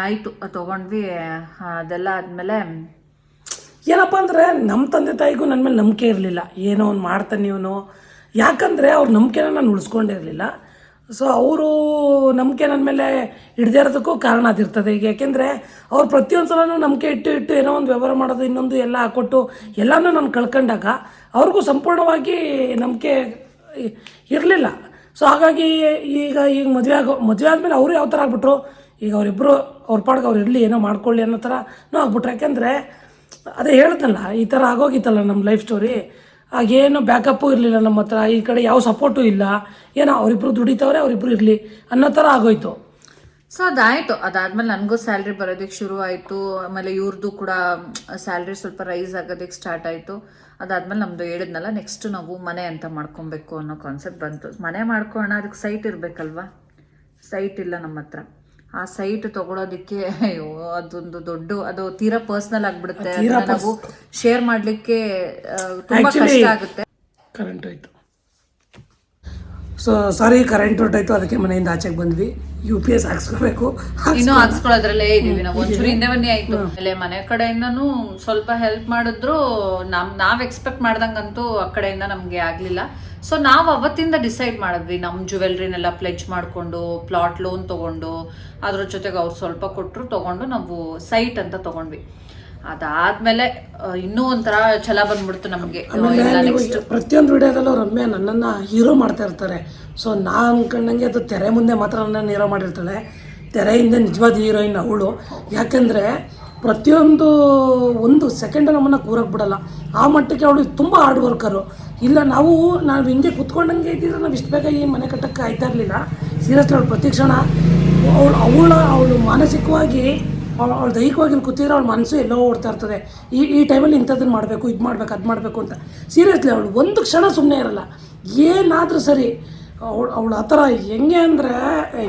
ಆಯಿತು, ತೊಗೊಂಡ್ವಿ. ಅದೆಲ್ಲ ಆದಮೇಲೆ ಏನಪ್ಪ ಅಂದರೆ, ನಮ್ಮ ತಂದೆ ತಾಯಿಗೂ ನನ್ನ ಮೇಲೆ ನಂಬಿಕೆ ಇರಲಿಲ್ಲ. ಏನೋ ಒಂದು ಮಾಡ್ತಾನೆ ಇವನು, ಯಾಕಂದರೆ ಅವ್ರ ನಂಬಿಕೆನ ನಾನು ಉಳಿಸ್ಕೊಂಡೇ ಇರಲಿಲ್ಲ. ಸೊ ಅವರು ನಂಬಿಕೆ ನನ್ನ ಮೇಲೆ ಹಿಡ್ದೇ ಇರೋದಕ್ಕೂ ಕಾರಣ ಅದಿರ್ತದೆ. ಈಗ ಯಾಕೆಂದರೆ ಅವ್ರು ಪ್ರತಿಯೊಂದು ಸಲನೂ ನಂಬಿಕೆ ಇಟ್ಟು ಏನೋ ಒಂದು ವ್ಯವಹಾರ ಮಾಡೋದು, ಇನ್ನೊಂದು ಎಲ್ಲ ಹಾಕ್ಕೊಟ್ಟು ಎಲ್ಲನೂ ನಾನು ಕಳ್ಕೊಂಡಾಗ ಅವ್ರಿಗೂ ಸಂಪೂರ್ಣವಾಗಿ ನಂಬಿಕೆ ಇರಲಿಲ್ಲ. ಸೊ ಹಾಗಾಗಿ ಈಗ ಮದುವೆ ಆದಮೇಲೆ ಅವರು ಯಾವ ಥರ ಆಗ್ಬಿಟ್ರು, ಈಗ ಅವರಿಬ್ಬರು ಅವ್ರ ಪಾಡ್ಗೆ ಅವ್ರು ಇರಲಿ, ಏನೋ ಮಾಡ್ಕೊಳ್ಳಿ ಅನ್ನೋ ಥರನೂ ಆಗ್ಬಿಟ್ರು. ಯಾಕೆಂದರೆ ಅದೇ ಹೇಳ್ದಲ್ಲ, ಈ ಥರ ಆಗೋಗಿತ್ತಲ್ಲ ನಮ್ಮ ಲೈಫ್ ಸ್ಟೋರಿ. ಆಗೇನು ಬ್ಯಾಕಪ್ಪು ಇರಲಿಲ್ಲ ನಮ್ಮ ಹತ್ರ, ಈ ಕಡೆ ಯಾವ ಸಪೋರ್ಟು ಇಲ್ಲ. ಏನೋ ಅವರಿಬ್ಬರು ದುಡಿತವ್ರೆ, ಅವರಿಬ್ಬರು ಇರಲಿ ಅನ್ನೋ ಥರ ಆಗೋಯ್ತು. ಸೊ ಅದಾಯಿತು. ಅದಾದಮೇಲೆ ನನಗೂ ಸ್ಯಾಲ್ರಿ ಬರೋದಕ್ಕೆ ಶುರು ಆಯಿತು. ಆಮೇಲೆ ಇವ್ರದ್ದು ಕೂಡ ಸ್ಯಾಲ್ರಿ ಸ್ವಲ್ಪ ರೈಸ್ ಆಗೋದಕ್ಕೆ ಸ್ಟಾರ್ಟ್ ಆಯಿತು. ಅದಾದಮೇಲೆ ನಮ್ಮದು ಹೇಳಿದ್ನಲ್ಲ, ನೆಕ್ಸ್ಟ್ ನಾವು ಮನೆ ಅಂತ ಮಾಡ್ಕೊಬೇಕು ಅನ್ನೋ ಕಾನ್ಸೆಪ್ಟ್ ಬಂತು. ಮನೆ ಮಾಡ್ಕೊಳ್ಳೋಣ, ಅದಕ್ಕೆ ಸೈಟ್ ಇರಬೇಕಲ್ವಾ. ಸೈಟ್ ಇಲ್ಲ ನಮ್ಮ ಹತ್ರ. ಆ ಸೈಟ್ ತಗೊಳೋದಕ್ಕೆ ಅದೊಂದು ದೊಡ್ಡ, ಅದು ತೀರಾ ಪರ್ಸ್ನಲ್ ಆಗಿಬಿಡುತ್ತೆ. ನಾವು ಶೇರ್ ಮಾಡಲಿಕ್ಕೆ ತುಂಬ ಕಷ್ಟ ಆಗುತ್ತೆ. ಕರೆಂಟ್ ಹೋಯ್ತು. ಸೊ ಸಾರಿ, ಕರೆಂಟ್ ಹೊರಟಾಯ್ತು, ಅದಕ್ಕೆ ಮನೆಯಿಂದ ಆಚೆಗೆ ಬಂದ್ವಿ. UPS ಹಾಕ್ಸ್ಕೋಬೇಕು, ಇನ್ನೂ ಹಾಕ್ಸ್ಕೊಳ್ಳೋದ್ರಲ್ಲೇ ಇದೀವಿ ನಾವು. ಒಂಚೂರು ಹಿಂದೆ ಬನ್ನಿ ಆಯ್ತು. ಆಮೇಲೆ ಮನೆ ಕಡೆಯಿಂದನೂ ಸ್ವಲ್ಪ ಹೆಲ್ಪ್ ಮಾಡಿದ್ರು. ನಾವ್ ಎಕ್ಸ್ಪೆಕ್ಟ್ ಮಾಡ್ದಂಗಂತೂ ಆ ಕಡೆಯಿಂದ ನಮ್ಗೆ ಆಗ್ಲಿಲ್ಲ. ಸೊ ನಾವು ಅವತ್ತಿಂದ ಡಿಸೈಡ್ ಮಾಡಿದ್ವಿ, ನಮ್ಮ ಜ್ಯುವೆಲ್ರಿನೆಲ್ಲ ಪ್ಲೆಜ್ ಮಾಡಿಕೊಂಡು ಪ್ಲಾಟ್ ಲೋನ್ ತೊಗೊಂಡು, ಅದ್ರ ಜೊತೆಗೆ ಅವ್ರು ಸ್ವಲ್ಪ ಕೊಟ್ಟರು, ತೊಗೊಂಡು ನಾವು ಸೈಟ್ ಅಂತ ತೊಗೊಂಡ್ವಿ. ಅದಾದ್ಮೇಲೆ ಇನ್ನೂ ಒಂಥರ ಛಲ ಬಂದ್ಬಿಡ್ತು ನಮಗೆ. ಪ್ರತಿಯೊಂದು ವಿಡಿಯೋದಲ್ಲೂ ರಮ್ಯಾ ನನ್ನನ್ನು ಹೀರೋ ಮಾಡ್ತಾ ಇರ್ತಾರೆ. ಸೊ ನಾನು ಅನ್ಕೊಂಡಂಗೆ ಅದು ತೆರೆ ಮುಂದೆ ಮಾತ್ರ ನನ್ನನ್ನು ಹೀರೋ ಮಾಡಿರ್ತಾಳೆ, ತೆರೆ ಹಿಂದೆ ನಿಜವಾದ ಹೀರೋಯಿನ್ ಅವಳು. ಯಾಕೆಂದರೆ ಪ್ರತಿಯೊಂದು ಒಂದು ಸೆಕೆಂಡ್ ನಮ್ಮನ್ನು ಕೂರಕ್ಕೆ ಬಿಡಲ್ಲ, ಆ ಮಟ್ಟಕ್ಕೆ ಅವಳು ತುಂಬ ಹಾರ್ಡ್ ವರ್ಕರು. ಇಲ್ಲ ನಾವು ಹಿಂಗೆ ಕುತ್ಕೊಂಡಂಗೆ ಇದ್ದಿದ್ರೆ ನಾವು ಇಷ್ಟು ಬೇಗ ಈ ಮನೆ ಕಟ್ಟಕ್ಕೆ ಆಯ್ತಾ ಇರಲಿಲ್ಲ. ಸೀರಿಯಸ್ಲಿ ಅವಳು ಪ್ರತಿ ಕ್ಷಣ ಅವಳು ಮಾನಸಿಕವಾಗಿ, ಅವಳು ದೈಹಿಕವಾಗಿ ಕೂತಿದ್ರೆ ಅವಳ ಮನಸ್ಸು ಎಲ್ಲೋ ಓಡ್ತಾ ಇರ್ತದೆ. ಈ ಟೈಮಲ್ಲಿ ಇಂಥದ್ದನ್ನು ಮಾಡಬೇಕು, ಇದು ಮಾಡಬೇಕು, ಅದು ಮಾಡಬೇಕು ಅಂತ. ಸೀರಿಯಸ್ಲಿ ಅವಳು ಒಂದು ಕ್ಷಣ ಸುಮ್ಮನೆ ಇರಲ್ಲ. ಏನಾದರೂ ಸರಿ, ಅವಳು ಆ ಥರ ಹೆಂಗೆ ಅಂದರೆ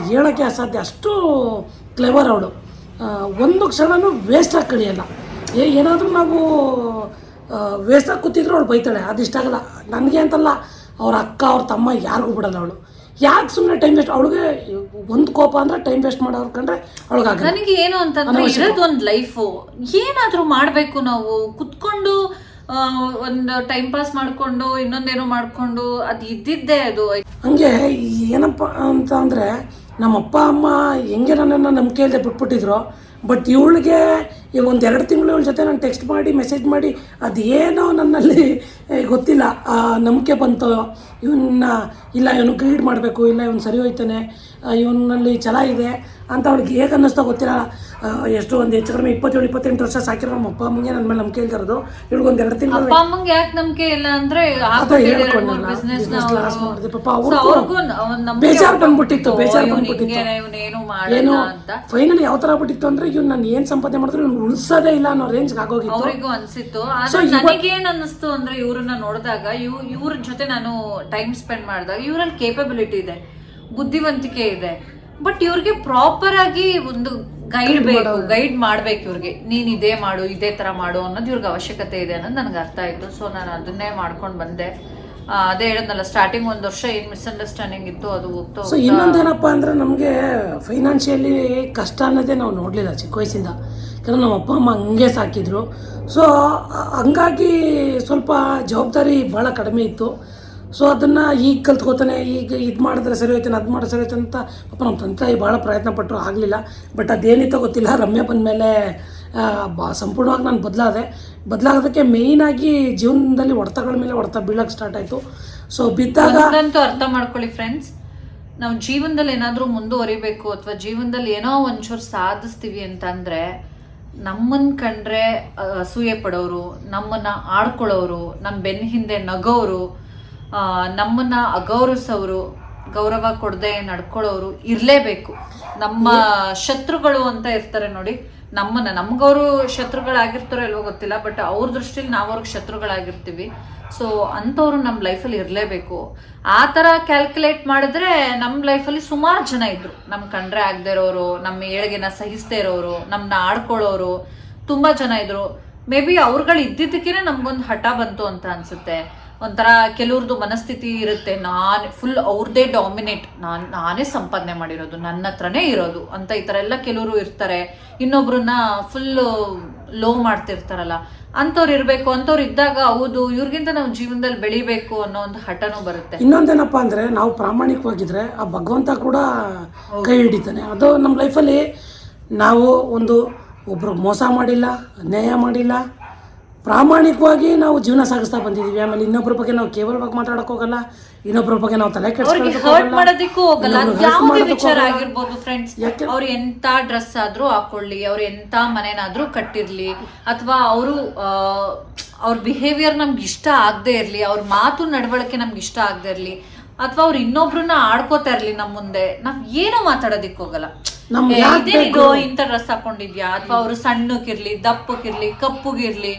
ಹೇಳೋಕ್ಕೆ ಅಸಾಧ್ಯ, ಅಷ್ಟು ಕ್ಲೆವರ್ ಅವಳು. ಒಂದು ಕ್ಷಣನೂ ವೇಸ್ಟಾಗಿ ಕಳಿಯಲ್ಲ. ಏನಾದರೂ ನಾವು ವೇಸ್ಟಾಗಿ ಕೂತಿದ್ರು ಅವಳು ಬೈತಾಳೆ, ಅದು ಇಷ್ಟ ಆಗಲ್ಲ ನನಗೆ ಅಂತಲ್ಲ, ಅವ್ರ ಅಕ್ಕ ಅವ್ರ ತಮ್ಮ ಯಾರಿಗೂ ಬಿಡಲ್ಲ ಅವಳು. ಯಾಕೆ ಸುಮ್ಮನೆ ಟೈಮ್ ವೇಸ್ಟ್, ಅವಳಿಗೆ ಒಂದು ಕೋಪ ಅಂದರೆ ಟೈಮ್ ವೇಸ್ಟ್ ಮಾಡೋರು ಕಂಡ್ರೆ ಅವಳಿಗೆ. ನನಗೆ ಏನು ಅಂತಂದ್ರೆ ಇರೋದು ಒಂದು ಲೈಫು, ಏನಾದರೂ ಮಾಡಬೇಕು ನಾವು ಕುತ್ಕೊಂಡು ಒಂದು ಟೈಮ್ ಪಾಸ್ ಮಾಡಿಕೊಂಡು ಇನ್ನೊಂದೇನೋ ಮಾಡಿಕೊಂಡು ಅದು ಇದ್ದಿದ್ದೇ ಅದು. ಹಂಗೆ ಏನಪ್ಪ ಅಂತ ಅಂದರೆ ನಮ್ಮ ಅಪ್ಪ ಅಮ್ಮ ಹೆಂಗೆ ನನ್ನನ್ನು ನಂಬಿಕೆ ಇಲ್ಲದೆ ಬಿಟ್ಬಿಟ್ಟಿದ್ರು. ಬಟ್ ಇವಳಿಗೆ ಈ ಒಂದು 2 ತಿಂಗಳು ಇವಳ ಜೊತೆ ನಾನು ಟೆಕ್ಸ್ಟ್ ಮಾಡಿ ಮೆಸೇಜ್ ಮಾಡಿ ಅದೇನೋ ನನ್ನಲ್ಲಿ ಗೊತ್ತಿಲ್ಲ ನಂಬಿಕೆ ಬಂತು. ಇವನ್ನ ಇಲ್ಲ ಇವನು ಗೈಡ್ ಮಾಡಬೇಕು, ಇಲ್ಲ ಇವನು ಸರಿ ಹೋಯ್ತಾನೆ, ಇವನಲ್ಲಿ ಛಲ ಇದೆ ಅಂತ ಅವಳಿಗೆ ಹೇಗೆ ಅನ್ನಿಸ್ತಾ ಗೊತ್ತಿಲ್ಲ. ಎಷ್ಟು ಒಂದು ಹೆಚ್ಚು ಕಡಿಮೆ 27-28 ವರ್ಷ ಸಾಕಿರೋ ನಮ್ಮ ಅಪ್ಪ ಅಮ್ಮಂಗೆ ನನ್ನ ಮೇಲೆ ನಂಬಿಕೆ ಇಲ್ದಿರೋದು. ಇವಳಿಗೊಂದು 2 ತಿಂಗಳು ಅಪ್ಪ ಅಮ್ಮಂಗೆ ಯಾಕೆ ನಂಬಿಕೆ ಇಲ್ಲ ಅಂದ್ರೆ ಪಾಪ ಬೇಜಾರು ಬಂದ್ಬಿಟ್ಟಿತ್ತು. ಏನು ಫೈನಲ್ ಯಾವ ಥರ ಆಗ್ಬಿಟ್ಟಿತ್ತು ಅಂದರೆ ಇವ್ನು ನಾನು ಏನು ಸಂಪಾದನೆ ಮಾಡಿದ್ರು ಇವ್ನು ಉಳಿಸೋದೇ ಇಲ್ಲ ಅನ್ನೋ ರೇಂಜ್ಗೆ ಆಗೋಗಿತ್ತು. ಅವರಿಗೂ ಅನ್ಸಿತ್ತು. ಆದ್ರೆ ನನಗೇನು ಅನ್ನಿಸ್ತು ಅಂದ್ರೆ ಇವ್ರನ್ನ ನೋಡಿದಾಗ ಇವ್ರ ಜೊತೆ ನಾನು ಟೈಮ್ ಸ್ಪೆಂಡ್ ಮಾಡಿದಾಗ ಇವರಲ್ಲಿ ಕೇಪಬಿಲಿಟಿ ಇದೆ, ಬುದ್ಧಿವಂತಿಕೆ ಇದೆ. ಬಟ್ ಇವ್ರಿಗೆ ಪ್ರಾಪರ್ ಆಗಿ ಒಂದು ಗೈಡ್ ಬೇಕು, ಗೈಡ್ ಮಾಡ್ಬೇಕು ಇವ್ರಿಗೆ. ನೀನ್ ಇದೇ ಮಾಡು, ಇದೇ ತರ ಮಾಡು ಅನ್ನೋದು ಇವ್ರಿಗೆ ಅವಶ್ಯಕತೆ ಇದೆ ಅನ್ನೋದು ನನಗೆ ಅರ್ಥ ಆಯ್ತು. ಸೊ ನಾನು ಅದನ್ನೇ ಮಾಡ್ಕೊಂಡು ಬಂದೆ. ಅದೇ ಹೇಳಿದ್ನಲ್ಲ, ಸ್ಟಾರ್ಟಿಂಗ್ 1 ವರ್ಷ ಏನ್ ಮಿಸ್ಅಂಡರ್ಸ್ಟ್ಯಾಂಡಿಂಗ್ ಇತ್ತು ಅದು ಹೋಗ್ತಾ. ಸೊ ಇನ್ನೊಂದೇನಪ್ಪ ಅಂದ್ರೆ ನಮಗೆ ಫೈನಾನ್ಷಿಯಲಿ ಕಷ್ಟ ಅನ್ನೋದೇ ನಾವು ನೋಡಲಿಲ್ಲ ಚಿಕ್ಕ ವಯಸ್ಸಿಂದ. ಯಾಕಂದ್ರೆ ನಮ್ಮ ಅಪ್ಪ ಅಮ್ಮ ಹಂಗೆ ಸಾಕಿದ್ರು. ಸೊ ಹಂಗಾಗಿ ಸ್ವಲ್ಪ ಜವಾಬ್ದಾರಿ ಭಾಳ ಕಡಿಮೆ ಇತ್ತು. ಸೊ ಅದನ್ನು ಈಗ ಕಲ್ತ್ಕೋತಾನೆ, ಈಗ ಇದು ಮಾಡಿದ್ರೆ ಸರಿ ಹೋಯ್ತಾನೆ, ಅದು ಮಾಡಿದ್ರೆ ಸರಿ ಹೋಯ್ತಾನೆ ಅಂತ ಪಾಪ ನಮ್ಮ ತಂದೆ ತಾಯಿ ಭಾಳ ಪ್ರಯತ್ನ ಪಟ್ಟರು, ಆಗಲಿಲ್ಲ. ಬಟ್ ಅದೇನಿತ್ತೋ ಗೊತ್ತಿಲ್ಲ, ರಮ್ಯಾ ಬಂದಮೇಲೆ ಸಂಪೂರ್ಣವಾಗಿ ನಾನು ಬದಲಾಗೋದಕ್ಕೆ ಮೇಯ್ನಾಗಿ ಜೀವನದಲ್ಲಿ ಹೊಡೆತಗಳ ಮೇಲೆ ಹೊಡೆತ ಬೀಳಕ್ಕೆ ಸ್ಟಾರ್ಟ್ ಆಯಿತು. ಸೊ ಬಿದ್ದಾಗ ಅರ್ಥ ಮಾಡ್ಕೊಳ್ಳಿ ಫ್ರೆಂಡ್ಸ್, ನಾವು ಜೀವನದಲ್ಲಿ ಏನಾದರೂ ಮುಂದುವರಿಬೇಕು ಅಥವಾ ಜೀವನದಲ್ಲಿ ಏನೋ ಒಂಚೂರು ಸಾಧಿಸ್ತೀವಿ ಅಂತಂದರೆ ನಮ್ಮನ್ನು ಕಂಡ್ರೆ ಅಸೂಯೆ ಪಡೋರು, ನಮ್ಮನ್ನು ಆಡ್ಕೊಳ್ಳೋರು, ನಮ್ಮ ಬೆನ್ನ ಹಿಂದೆ ನಗೋರು, ನಮ್ಮನ್ನ ಅಗೌರವಿಸೋರು, ಗೌರವ ಕೊಡದೆ ನಡ್ಕೊಳ್ಳೋರು ಇರಲೇಬೇಕು. ನಮ್ಮ ಶತ್ರುಗಳು ಅಂತ ಇರ್ತಾರೆ ನೋಡಿ, ನಮ್ಗವರು ಶತ್ರುಗಳಾಗಿರ್ತಾರೋ ಇಲ್ವೋ ಗೊತ್ತಿಲ್ಲ, ಬಟ್ ಅವ್ರ ದೃಷ್ಟಿಲಿ ನಾವು ಅವ್ರಿಗೆ ಶತ್ರುಗಳಾಗಿರ್ತೀವಿ. ಸೊ ಅಂಥವ್ರು ನಮ್ಮ ಲೈಫಲ್ಲಿ ಇರಲೇಬೇಕು. ಆ ಥರ ಕ್ಯಾಲ್ಕುಲೇಟ್ ಮಾಡಿದ್ರೆ ನಮ್ಮ ಲೈಫಲ್ಲಿ ಸುಮಾರು ಜನ ಇದ್ರು. ನಮ್ಮ ಕಂಡ್ರೆ ಆಗದೆ ಇರೋರು, ನಮ್ಮ ಏಳಿಗೆನ ಸಹಿಸದೇ ಇರೋರು, ನಮ್ಮನ್ನ ಆಡ್ಕೊಳ್ಳೋರು ತುಂಬ ಜನ ಇದ್ರು. ಮೇ ಬಿ ಅವ್ರುಗಳು ಇದ್ದಿದ್ದಕ್ಕೇ ನಮ್ಗೊಂದು ಹಠ ಬಂತು ಅಂತ ಅನ್ಸುತ್ತೆ. ಒಂಥರ ಕೆಲವ್ರದ್ದು ಮನಸ್ಥಿತಿ ಇರುತ್ತೆ, ನಾನು ಫುಲ್ ಅವ್ರದ್ದೇ ಡಾಮಿನೇಟ್, ನಾನೇ ಸಂಪಾದನೆ ಮಾಡಿರೋದು, ನನ್ನ ಹತ್ರನೇ ಇರೋದು ಅಂತ ಈ ಥರ ಎಲ್ಲ ಕೆಲವರು ಇರ್ತಾರೆ. ಇನ್ನೊಬ್ರನ್ನ ಫುಲ್ ಲೋ ಮಾಡ್ತಿರ್ತಾರಲ್ಲ, ಅಂಥವ್ರು ಇರಬೇಕು. ಅಂಥವ್ರು ಇದ್ದಾಗ ಹೌದು ಇವ್ರಿಗಿಂತ ನಾವು ಜೀವನದಲ್ಲಿ ಬೆಳಿಬೇಕು ಅನ್ನೋ ಒಂದು ಹಠನೂ ಬರುತ್ತೆ. ಇನ್ನೊಂದೇನಪ್ಪ ಅಂದರೆ ನಾವು ಪ್ರಾಮಾಣಿಕವಾಗಿದ್ರೆ ಆ ಭಗವಂತ ಕೂಡ ಕೈ ಹಿಡಿತಾನೆ. ಅದು ನಮ್ಮ ಲೈಫಲ್ಲಿ ನಾವು ಒಬ್ಬರು ಮೋಸ ಮಾಡಿಲ್ಲ, ಅನ್ಯಾಯ ಮಾಡಿಲ್ಲ, ಪ್ರಾಮಾಣಿಕವಾಗಿ ನಾವು ಜೀವನ ಸಾಗಿಸ್ತಾ ಬಂದಿದ್ದೀವಿ. ಆಮೇಲೆ ಇನ್ನೊಬ್ಬರ ಬಗ್ಗೆ ನಾವು ಕೇವಲವಾಗಿ ಮಾತಾಡೋಕೆ ಹೋಗಲ್ಲ, ಇನ್ನೊಬ್ಬರ ಬಗ್ಗೆ ನಾವು ತಲೆ ಮಾಡೋದಕ್ಕೂ ಹೋಗಲ್ಲ. ಯಾವುದೇ ವಿಚಾರ ಆಗಿರ್ಬೋದು ಫ್ರೆಂಡ್ಸ್, ಅವ್ರು ಎಂತ ಡ್ರೆಸ್ ಆದ್ರೂ ಹಾಕೊಳ್ಳಿ, ಅವ್ರು ಎಂತ ಮನೆನಾದ್ರೂ ಕಟ್ಟಿರ್ಲಿ, ಅಥವಾ ಅವ್ರ ಬಿಹೇವಿಯರ್ ನಮ್ಗೆ ಇಷ್ಟ ಆಗದೆ ಇರ್ಲಿ, ಅವ್ರ ಮಾತು ನಡವಳಿಕೆ ನಮ್ಗೆ ಇಷ್ಟ ಆಗದೆ ಇರ್ಲಿ, ಅಥವಾ ಅವ್ರು ಇನ್ನೊಬ್ರನ್ನ ಆಡ್ಕೋತಾ ಇರ್ಲಿ ನಮ್ಮ ಮುಂದೆ, ನಾವ್ ಏನೋ ಮಾತಾಡೋದಿಕ್ ಹೋಗಲ್ಲ. ಇದೇನಿದು ಇಂಥ ಡ್ರೆಸ್ ಹಾಕೊಂಡಿದ್ಯಾ, ಅಥವಾ ಅವ್ರು ಸಣ್ಣಕ್ಕಿರ್ಲಿ, ದಪ್ಪಕ್ಕಿರ್ಲಿ, ಕಪ್ಪುಗಿರ್ಲಿ,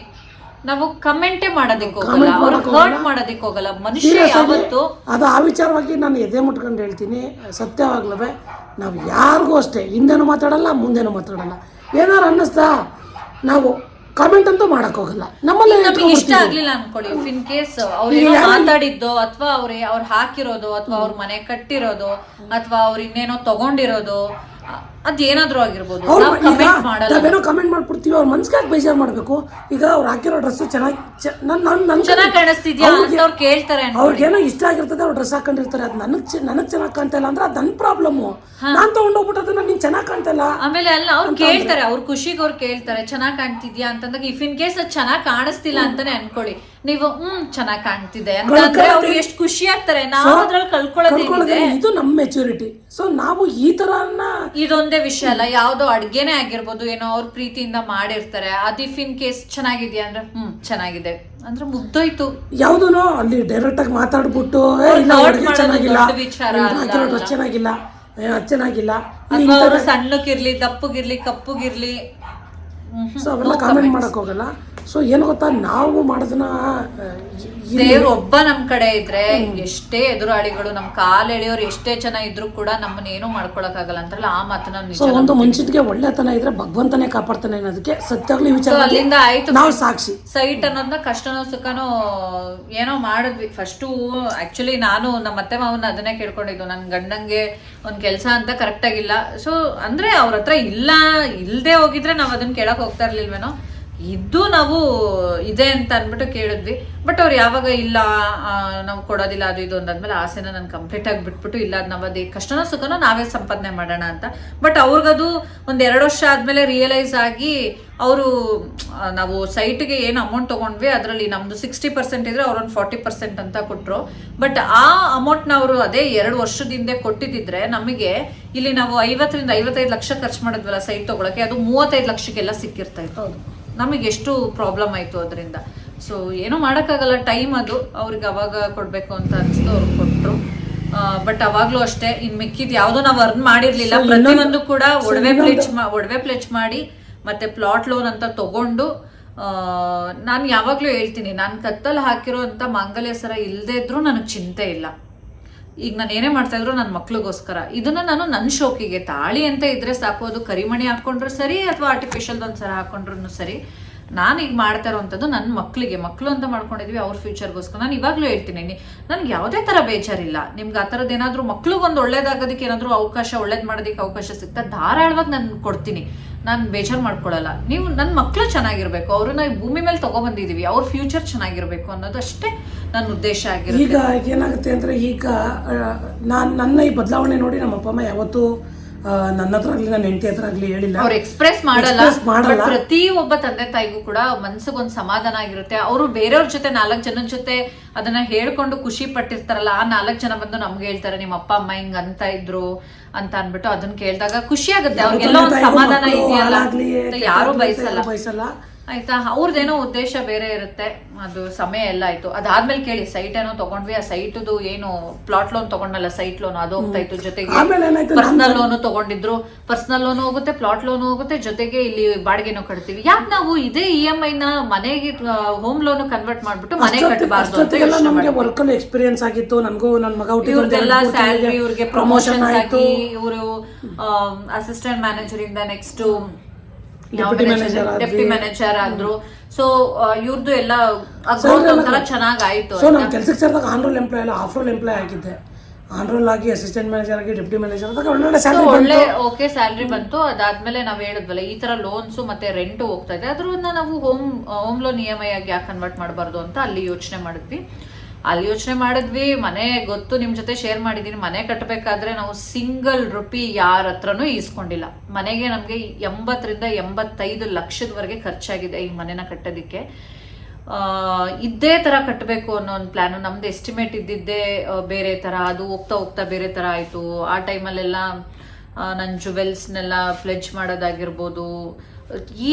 ನಾವು ಕಮೆಂಟೇ ಮಾಡೋದಿಕ್ ಹೋಗಲ್ಲ, ಅವ್ರಿಗೆ ಹರ್ಟ್ ಮಾಡೋದಿಕ್ ಹೋಗಲ್ಲ. ಮನುಷ್ಯ ಯಾವತ್ತು ಅದು ಆ ವಿಚಾರವಾಗಿ ನಾನು ಎದೆ ಮುಟ್ಕೊಂಡು ಹೇಳ್ತೀನಿ, ಸತ್ಯವಾಗ್ಲವೇ ನಾವು ಯಾರಿಗೂ ಅಷ್ಟೇ ಹಿಂದೆನೂ ಮಾತಾಡಲ್ಲ, ಮುಂದೆನೂ ಮಾತಾಡಲ್ಲ. ಏನಾರು ಅನ್ನಿಸ್ತಾ ನಾವು ಕಾಮೆಂಟ್ ಅಂತೂ ಮಾಡಕ್ ಹೋಗಲ್ಲ. ನಮ್ಮಲ್ಲಿ ನಮಗೆ ಇಷ್ಟ ಆಗ್ಲಿಲ್ಲ ಅನ್ಕೊಳ್ಳಿ, ಇನ್ ಕೇಸ್ ಅವ್ರು ಮಾತಾಡಿದ್ದು, ಅಥವಾ ಅವ್ರು ಹಾಕಿರೋದು, ಅಥವಾ ಅವ್ರ ಮನೆ ಕಟ್ಟಿರೋದು, ಅಥವಾ ಅವ್ರು ಇನ್ನೇನೋ ತಗೊಂಡಿರೋದು, ಅದೇನಾದ್ರೂ ಆಗಿರ್ಬೋದು, ನಾವೇನೋ ಕಮೆಂಟ್ ಮಾಡ್ಬಿಡ್ತೀವಿ. ಅವ್ರ ಮನ್ಸಿಗೆ ಬೇಜಾರು ಮಾಡ್ಬೇಕು. ಈಗ ಅವ್ರು ಹಾಕಿರೋ ಡ್ರೆಸ್ ಚೆನ್ನಾಗಿ ಕಾಣಿಸ್ತಿದ್ಯಾ ಅಂತ ಅವ್ರು ಕೇಳ್ತಾರೆ. ಅವ್ರಿಗೇನೋ ಇಷ್ಟ ಆಗಿರ್ತದೆ, ಅವ್ರು ಡ್ರೆಸ್ ಹಾಕೊಂಡಿರ್ತಾರೆ, ಅದು ನನಗ್ ಚೆನ್ನಾಗಿ ಕಾಣ್ತಾ ಇಲ್ಲ ಅಂದ್ರೆ ಅದು ನನ್ನ ಪ್ರಾಬ್ಲಮ್ಮು. ನಾನ್ ತಗೊಂಡೋಗ್ಬಿಟ್ಟದನ್ನ ನೀನ್ ಚೆನ್ನಾಗಿ ಕಾಣ್ತಾ ಇಲ್ಲ. ಆಮೇಲೆ ಅಲ್ಲ, ಅವ್ರು ಕೇಳ್ತಾರೆ, ಅವ್ರ ಖುಷಿಗೆ ಅವ್ರು ಕೇಳ್ತಾರೆ ಚೆನ್ನಾಗಿ ಕಾಣ್ತಿದ್ಯಾ ಅಂತಂದಾಗ, ಇಫ್ ಇನ್ ಕೇಸ್ ಅದು ಚೆನ್ನಾಗಿ ಕಾಣಿಸ್ತಿಲ್ಲ ಅಂತಾನೆ ಅನ್ಕೊಳ್ಳಿ, ನೀವು ಚೆನ್ನಾಗಿ ಕಾಣ್ತಿದೆ ಅಂತಂದ್ರೆ ಅವ್ರಿಗೆ ಎಷ್ಟು ಖುಷಿ ಆಗ್ತಾರೆ. ನಾವು ಅದ್ರಲ್ಲಿ ಕಳ್ಕೊಳ್ಳೋದೇನಿದೆ, ಇದು ನಮ್ಮ ಮೆಚುರಿಟಿ. ಸೊ ನಾವು ಈ ತರ ಇದೊಂದೇ ವಿಷಯ ಅಲ್ಲ, ಯಾವ್ದೋ ಅಡ್ಗೆನೇ ಆಗಿರ್ಬೋದು, ಏನೋ ಅವ್ರ ಪ್ರೀತಿಯಿಂದ ಮಾಡಿರ್ತಾರೆ, ಅದು ಇಫ್ ಇನ್ ಕೇಸ್ ಚೆನ್ನಾಗಿದ್ಯಾ ಅಂದ್ರೆ ಚೆನ್ನಾಗಿದೆ ಅಂದ್ರೆ ಮುಗ್ದೋಯ್ತು. ಯಾವ್ದನೋ ಅಲ್ಲಿ ಡೈರೆಕ್ಟ್ ಆಗಿ ಮಾತಾಡ್ಬಿಟ್ಟು ಚೆನ್ನಾಗಿಲ್ಲ, ಚೆನ್ನಾಗಿಲ್ಲ, ಚೆನ್ನಾಗಿಲ್ಲ, ಅಥವಾ ಅವ್ರು ಸಣ್ಣಕ್ಕಿರ್ಲಿ, ದಪ್ಪಗಿರ್ಲಿ, ಕಪ್ಪುಗಿರ್ಲಿ, ಸೊ ಅವೆಲ್ಲ ಕಾಮೆಂಟ್ ಮಾಡಕ್ ಹೋಗಲ್ಲ. ಸೊ ಏನು ಗೊತ್ತಾ, ನಾವು ಮಾಡೋದನ್ನ ದೇವ್ರು ಒಬ್ಬ ನಮ್ ಕಡೆ ಇದ್ರೆ ಎಷ್ಟೇ ಎದುರಾಳಿಗಳು ನಮ್ ಕಾಲ್ ಎಳೆಯೋರು ಎಷ್ಟೇ ಜನ ಇದ್ರು ಕೂಡ ನಮ್ಮನ್ನ ಏನೂ ಮಾಡ್ಕೊಳಕ್ ಆಗಲ್ಲ ಅಂತಾರಲ್ಲ, ಆ ಮಾತನ್ನ ನಿಜ. ಸೊ ಒಂದು ಮನುಷ್ಯನಿಗೆ ಒಳ್ಳೆತನ ಇದ್ರೆ ಭಗವಂತನೇ ಕಾಪಾಡ್ತಾನೆ ಅನ್ನೋದಕ್ಕೆ ಸತ್ಯಾಗ್ಲಿ ವಿಚಾರ ಅಲ್ಲಿಂದ ಆಯ್ತು ನಾವು ಸಾಕ್ಷಿ. ಸೈಟ್ ಅನ್ನೋದನ್ನ ಕಷ್ಟನೋ ಸುಖನೋ ಏನೋ ಮಾಡಿದ್ವಿ. ಫಸ್ಟು ಆಕ್ಚುಲಿ ನಾನು ನಮ್ಮ ಅತ್ತೆ ಮಾವನ್ನ ಅದನ್ನೇ ಕೇಳ್ಕೊಂಡಿದ್ದು, ನನ್ ಗಂಡಂಗೆ ಒಂದ್ ಕೆಲ್ಸ ಅಂತ ಕರೆಕ್ಟ್ ಆಗಿಲ್ಲ. ಸೊ ಅಂದ್ರೆ ಅವ್ರ ಹತ್ರ ಇಲ್ದೇ ಹೋಗಿದ್ರೆ ನಾವ್ ಅದನ್ನ ಕೇಳಕ್ ಹೋಗ್ತಾ ಇರ್ಲಿಲ್ವೇನೋ, ಇದ್ದು ನಾವು ಇದೆ ಅಂತ ಅನ್ಬಿಟ್ಟು ಕೇಳಿದ್ವಿ. ಬಟ್ ಅವ್ರು ಯಾವಾಗ ಇಲ್ಲ ನಾವು ಕೊಡೋದಿಲ್ಲ ಅದು ಇದು ಅಂದಾದ್ಮೇಲೆ ಆಸೆನ ನಾನು ಕಂಪ್ಲೀಟ್ ಆಗಿ ಬಿಟ್ಬಿಟ್ಟು, ಇಲ್ಲ ನಾವು ಅದೇ ಕಷ್ಟನೋ ಸುಖನೋ ನಾವೇ ಸಂಪಾದನೆ ಮಾಡೋಣ ಅಂತ. ಬಟ್ ಅವ್ರಿಗದು ಒಂದ್ 2 ವರ್ಷ ಆದ್ಮೇಲೆ ರಿಯಲೈಸ್ ಆಗಿ ಅವರು ನಾವು ಸೈಟ್ಗೆ ಏನು ಅಮೌಂಟ್ ತಗೊಂಡ್ವಿ ಅದರಲ್ಲಿ ನಮ್ದು 60% ಇದ್ರೆ ಅವ್ರೊಂದು 40% ಅಂತ ಕೊಟ್ರು. ಬಟ್ ಆ ಅಮೌಂಟ್ನ ಅವರು ಅದೇ 2 ವರ್ಷದ ಹಿಂದೆ ಕೊಟ್ಟಿದ್ದಿದ್ರೆ ನಮಗೆ ಇಲ್ಲಿ ನಾವು 50 ರಿಂದ 55 ಲಕ್ಷ ಖರ್ಚು ಮಾಡಿದ್ವಲ್ಲ ಸೈಟ್ ತಗೊಳಕ್ಕೆ, ಅದು 35 ಲಕ್ಷಕ್ಕೆಲ್ಲ ಸಿಕ್ಕಿರ್ತಾ ಇತ್ತು. ನಮಗೆ ಎಷ್ಟು ಪ್ರಾಬ್ಲಮ್ ಆಯ್ತು ಅದರಿಂದ. ಸೊ ಏನೂ ಮಾಡೋಕ್ಕಾಗಲ್ಲ, ಟೈಮ್ ಅದು. ಅವ್ರಿಗೆ ಅವಾಗ ಕೊಡ್ಬೇಕು ಅಂತ ಅನಿಸ್ತು, ಅವ್ರಿಗೆ ಕೊಟ್ರು. ಬಟ್ ಅವಾಗ್ಲೂ ಅಷ್ಟೇ, ಇನ್ ಮಿಕ್ಕಿದ್ ಯಾವ್ದು ನಾವು ಅರ್ನ್ ಮಾಡಿರ್ಲಿಲ್ಲ. ಪ್ರತಿಯೊಂದು ಕೂಡ ಒಡವೆ ಪ್ಲೇಚ್ ಮಾಡಿ ಮತ್ತೆ ಪ್ಲಾಟ್ ಲೋನ್ ಅಂತ ತಗೊಂಡು, ನಾನು ಯಾವಾಗ್ಲೂ ಹೇಳ್ತೀನಿ, ನಾನು ಕತ್ತಲ್ಲಿ ಹಾಕಿರೋ ಅಂತ ಮಾಂಗಲ್ಯ ಸರ ಇಲ್ಲದೆ ಇದ್ರು ನನಗೆ ಚಿಂತೆ ಇಲ್ಲ. ಈಗ ನಾನು ಏನೇ ಮಾಡ್ತಾ ಇದ್ರು ನನ್ನ ಮಕ್ಳಿಗೋಸ್ಕರ, ಇದನ್ನ ನಾನು ನನ್ನ ಶೋಕಿಗೆ, ತಾಳಿ ಅಂತ ಇದ್ರೆ ಸಾಕು, ಅದು ಕರಿಮಣಿ ಹಾಕೊಂಡ್ರು ಸರಿ ಅಥವಾ ಆರ್ಟಿಫಿಷಿಯಲ್ ಒಂದು ಸರ ಹಾಕೊಂಡ್ರು ಸರಿ, ನಾನು ಈಗ ಮಾಡ್ತಾ ಇರೋವಂಥದ್ದು ನನ್ನ ಮಕ್ಕಳು ಅಂತ ಮಾಡ್ಕೊಂಡಿದ್ವಿ, ಅವ್ರ ಫ್ಯೂಚರ್ಗೋಸ್ಕರ. ನಾನು ಇವಾಗಲೂ ಹೇಳ್ತೀನಿ, ನನ್ಗೆ ಯಾವುದೇ ಥರ ಬೇಜಾರಿಲ್ಲ. ನಿಮ್ಗೆ ಆ ಥರದ್ದು ಏನಾದರೂ ಮಕ್ಳಿಗೊಂದು ಒಳ್ಳೇದಾಗೋದಕ್ಕೆ ಏನಾದರೂ ಅವಕಾಶ, ಒಳ್ಳೇದು ಮಾಡೋದಕ್ಕೆ ಅವಕಾಶ ಸಿಗ್ತಾ ಧಾರಾಳವಾಗಿ ನಾನು ಕೊಡ್ತೀನಿ, ನಾನು ಬೇಜಾರು ಮಾಡ್ಕೊಳ್ಳಲ್ಲ. ನೀವು ನನ್ನ ಮಕ್ಕಳು ಚೆನ್ನಾಗಿರ್ಬೇಕು, ಅವ್ರನ್ನ ಭೂಮಿ ಮೇಲೆ ತಗೊಬಂದಿದೀವಿ, ಅವ್ರ ಫ್ಯೂಚರ್ ಚೆನ್ನಾಗಿರ್ಬೇಕು ಅನ್ನೋದು ಅಷ್ಟೇ ನನ್ನ ಉದ್ದೇಶ ಆಗಿರುತ್ತೆ. ಈಗ ಏನಾಗುತ್ತೆ ಅಂದ್ರೆ, ಈಗ ನನ್ನ ಈ ಬದಲಾವಣೆ ನೋಡಿ ನಮ್ಮ ಅಪ್ಪ ಅಮ್ಮ ಯಾವತ್ತೂ ನನ್ನ ಹತ್ರ ಆಗ್ಲಿ ನನ್ನ ಹೆಂಡತಿ ಹತ್ರ ಆಗ್ಲಿ ಹೇಳಿಲ್ಲ, ಅವ್ರು ಎಕ್ಸ್ಪ್ರೆಸ್ ಮಾಡಲ್ಲ. ಪ್ರತಿ ಒಬ್ಬ ತಂದೆ ತಾಯಿಗೂ ಕೂಡ ಮನ್ಸಿಗೊಂದು ಸಮಾಧಾನ ಆಗಿರುತ್ತೆ. ಅವರು ಬೇರೆಯವ್ರ ಜೊತೆ 4 ಜನದ ಜೊತೆ ಅದನ್ನ ಹೇಳ್ಕೊಂಡು ಖುಷಿ ಪಟ್ಟಿರ್ತಾರಲ್ಲ, ಆ 4 ಜನ ಬಂದು ನಮ್ಗೆ ಹೇಳ್ತಾರೆ ನಿಮ್ಮ ಅಪ್ಪ ಅಮ್ಮ ಹಿಂಗ್ ಅಂತ ಇದ್ರು ಅಂತ ಅನ್ಬಿಟ್ಟು ಅದನ್ನ ಕೇಳಿದಾಗ ಖುಷಿ ಆಗುತ್ತೆ. ಅವ್ರಿಗೆಲ್ಲ ಒಂದು ಸಮಾಧಾನ ಇದೆಯಲ್ಲ, ಯಾರು ಬಯಸಲ್ಲ ಆಯ್ತಾ. ಅವ್ರದ್ದೇನೋ ಉದ್ದೇಶ ಬೇರೆ ಇರುತ್ತೆ, ಅದು ಸಮಯ ಎಲ್ಲ ಆಯ್ತು. ಅದಾದ್ಮೇಲೆ ಕೇಳಿ, ಸೈಟ್ ಏನೋ ತಗೊಂಡ್ವಿ, ಆ ಸೈಟ್ದು ಏನು ಪ್ಲಾಟ್ ಲೋನ್ ತಗೊಂಡಲ್ಲ, ಸೈಟ್ ಲೋನ್ ಅದು ಹೋಗ್ತಾ ಇತ್ತು, ಜೊತೆಗೆ ಪರ್ಸನಲ್ ಲೋನು ತಗೊಂಡಿದ್ರು. ಪರ್ಸನಲ್ ಲೋನ್ ಹೋಗುತ್ತೆ, ಪ್ಲಾಟ್ ಲೋನ್ ಹೋಗುತ್ತೆ, ಜೊತೆಗೆ ಇಲ್ಲಿ ಬಾಡಿಗೆನೂ ಕಟ್ತೀವಿ. ಯಾಕೆ ನಾವು ಇದೇ EMI ನ ಮನೆಗೆ ಹೋಮ್ ಲೋನ್ ಕನ್ವರ್ಟ್ ಮಾಡ್ಬಿಟ್ಟು ಮನೆ ಕಟ್ಟಬಾರ್ದು? ನಮಗೆ ವರ್ಕಲ್ಲಿ ಎಕ್ಸ್ಪೀರಿಯನ್ಸ್ ಆಗಿತ್ತು, ನನಗೂ ನನ್ನ ಮಗ ಇವ್ರದೆಲ್ಲ ಸ್ಯಾಲರಿ, ಇವ್ರಿಗೆ ಪ್ರಮೋಷನ್ ಆಗಿ ಇವರು ಅಸಿಸ್ಟೆಂಟ್ ಮ್ಯಾನೇಜರ್ ಇಂದ ನೆಕ್ಸ್ಟ್ ಡೆಪ್ಟಿ ಮ್ಯಾನೇಜರ್ ಆದ್ರು. ಸೊ ಇವ್ರದ್ದು ಎಲ್ಲ ಒಂಥರ ಚೆನ್ನಾಗಾಯ್ತು. ಸೊ ನಾನು ಕೆಲ್ಸಕ್ಕೆ ಸೇರಿದಾಗ ಆನ್ ರೋಲ್ ಎಂಪ್ಲಾಯ್ ಅಲ್ಲ, ಆಫ್ ರೋಲ್ ಎಂಪ್ಲಾಯ್ ಆಗಿದ್ದೆ. ಆನ್ ರೋಲ್ ಆಗಿ ಅಸಿಸ್ಟೆಂಟ್ ಮ್ಯಾನೇಜರ್ ಆಗಿ ಡೆಪ್ಟಿ ಮ್ಯಾನೇಜರ್ ಆದಾಗ ಒಳ್ಳೆ ಓಕೆ ಸ್ಯಾಲ್ರಿ ಬಂತು. ಅದಾದ್ಮೇಲೆ ನಾವ್ ಹೇಳಿದ್ವಲ್ಲ ಈ ತರ ಲೋನ್ಸ್ ಮತ್ತೆ ರೆಂಟ್ ಹೋಗ್ತಾ ಇದೆ, ಅದ್ರನ್ನ ನಾವು ಹೋಮ್ ಲೋನ್ EMI ಆಗಿ ಯಾಕೆ ಕನ್ವರ್ಟ್ ಮಾಡಬಾರ್ದು ಅಂತ ಅಲ್ಲಿ ಯೋಚನೆ ಮಾಡಿದ್ವಿ. ಮನೆ ಗೊತ್ತು, ನಿಮ್ ಜೊತೆ ಶೇರ್ ಮಾಡಿದೀನಿ, ಮನೆ ಕಟ್ಟಬೇಕಾದ್ರೆ ನಾವು ಸಿಂಗಲ್ ರುಪಿ ಯಾರ ಹತ್ರನೂ ಈಸ್ಕೊಂಡಿಲ್ಲ. ಮನೆಗೆ ನಮ್ಗೆ 80 ರಿಂದ 85 ಲಕ್ಷದವರೆಗೆ ಖರ್ಚಾಗಿದೆ ಈ ಮನೆನ ಕಟ್ಟೋದಿಕ್ಕೆ. ಇದೇ ತರ ಕಟ್ಟಬೇಕು ಅನ್ನೋ ಒಂದು ಪ್ಲಾನ್. ನಮ್ದು ಎಸ್ಟಿಮೇಟ್ ಇದ್ದಿದ್ದೇ ಬೇರೆ ತರ, ಅದು ಹೋಗ್ತಾ ಬೇರೆ ತರ ಆಯ್ತು. ಆ ಟೈಮಲ್ಲೆಲ್ಲ ನನ್ನ ಜುವೆಲ್ಸ್ನೆಲ್ಲ ಪ್ಲೆಜ್ ಮಾಡೋದಾಗಿರ್ಬೋದು,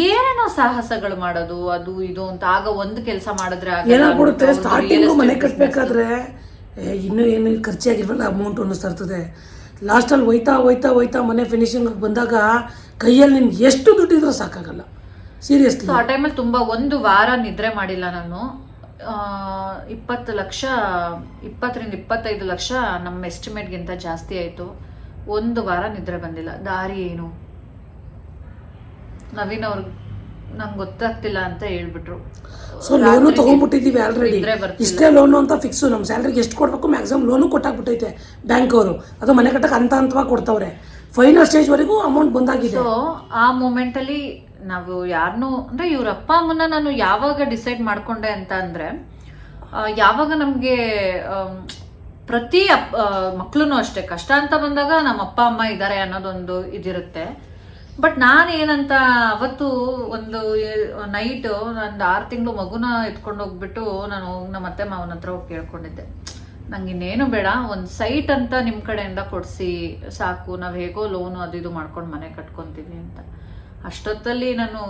ಏನೇನೋ ಸಾಹಸಗಳು ಮಾಡೋದು, ಅದು ಇದು ಅಂತ. ಆಗ ಒಂದು ಕೆಲಸ ಮಾಡಿದ್ರೆ ಏನಾಗ್ಬಿಡುತ್ತೆ, ಸ್ಟಾರ್ಟಿಂಗ್ ಮನೆ ಕಟ್ಟಬೇಕಾದ್ರೆ ಇನ್ನೂ ಏನು ಖರ್ಚಾಗಿರ್ಬಲ್ಲ ಅಮೌಂಟ್ ಅನ್ನಿಸ್ತಾ ಇರ್ತದೆ. ಲಾಸ್ಟಲ್ಲಿ ಹೋಯ್ತಾ ಮನೆ ಫಿನಿಶಿಂಗ್ ಬಂದಾಗ ಕೈಯಲ್ಲಿ ನಿನ್ಗೆ ಎಷ್ಟು ದುಡ್ಡಿದ್ರೂ ಸಾಕಾಗಲ್ಲ, ಸೀರಿಯಸ್ಲಿ. ಆ ಟೈಮಲ್ಲಿ ತುಂಬ 1 ವಾರ ನಿದ್ರೆ ಮಾಡಿಲ್ಲ ನಾನು. 20 ಲಕ್ಷ, 20 ರಿಂದ 25 ಲಕ್ಷ ನಮ್ಮ ಎಸ್ಟಿಮೇಟ್ಗಿಂತ ಜಾಸ್ತಿ ಆಯಿತು. 1 ವಾರ ನಿದ್ರೆ ಬಂದಿಲ್ಲ. ದಾರಿ ಏನು? ನವೀನ್ ಅವ್ರಿಗೆ ನಂಗೆ ಗೊತ್ತಾಗ್ತಿಲ್ಲ ಅಂತ ಹೇಳ್ಬಿಟ್ರು. ಸೊ ಲೋನು ತಗೊಂಡ್ಬಿಟ್ಟಿದ್ದೀವಿ ಆಲ್ರೆಡಿ, ಇಷ್ಟೇ ಲೋನು ಅಂತ ಫಿಕ್ಸು. ನಮ್ಮ ಸ್ಯಾಲ್ರಿಗೆ ಎಷ್ಟು ಕೊಡಬೇಕು ಮ್ಯಾಕ್ಸಿಮಮ್ ಲೋನು ಕೊಟ್ಟಾಕ್ಬಿಟ್ಟೈತೆ ಬ್ಯಾಂಕ್ ಅವರು. ಅದು ಮನೆ ಕಟ್ಟಕ್ಕೆ ಹಂತವಾಗಿ ಕೊಡ್ತಾವ್ರೆ. ಫೈನಲ್ ಸ್ಟೇಜ್ವರೆಗೂ ಅಮೌಂಟ್ ಬಂದಾಗಿದೆ. ಸೊ ಆ ಮೂಮೆಂಟಲ್ಲಿ ನಾವು ಯಾರನ್ನೂ ಅಂದರೆ ಇವ್ರ ಅಪ್ಪ ಅಮ್ಮನ ನಾನು ಯಾವಾಗ ಡಿಸೈಡ್ ಮಾಡ್ಕೊಂಡೆ ಅಂತ ಅಂದರೆ, ಯಾವಾಗ ನಮಗೆ ಪ್ರತಿ ಮಕ್ಕಳು ಅಷ್ಟೇ ಕಷ್ಟ ಅಂತ ಬಂದಾಗ ನಮ್ಮ ಅಪ್ಪ ಅಮ್ಮ ಇದ್ದಾರೆ ಅನ್ನೋದೊಂದು ಇದಿರುತ್ತೆ. ಬಟ್ ನಾನೇನಂತ ಅವತ್ತು ಒಂದು ನೈಟ್ ಒಂದು 6 ತಿಂಗಳು ಮಗುನ ಎತ್ಕೊಂಡು ಹೋಗ್ಬಿಟ್ಟು ನಾನು ನಮ್ಮ ಅತ್ತೆ ಮಾವನ ಹತ್ರ ಹೋಗಿ ಕೇಳ್ಕೊಂಡಿದ್ದೆ, ನಂಗೆ ಇನ್ನೇನು ಬೇಡ, ಒಂದು ಸೈಟ್ ಅಂತ ನಿಮ್ಮ ಕಡೆಯಿಂದ ಕೊಡಿಸಿ ಸಾಕು, ನಾವು ಹೇಗೋ ಲೋನು ಅದು ಇದು ಮಾಡ್ಕೊಂಡು ಮನೆ ಕಟ್ಕೊತೀವಿ ಅಂತ. ಅಷ್ಟೊತ್ತಲ್ಲಿ ನಾನು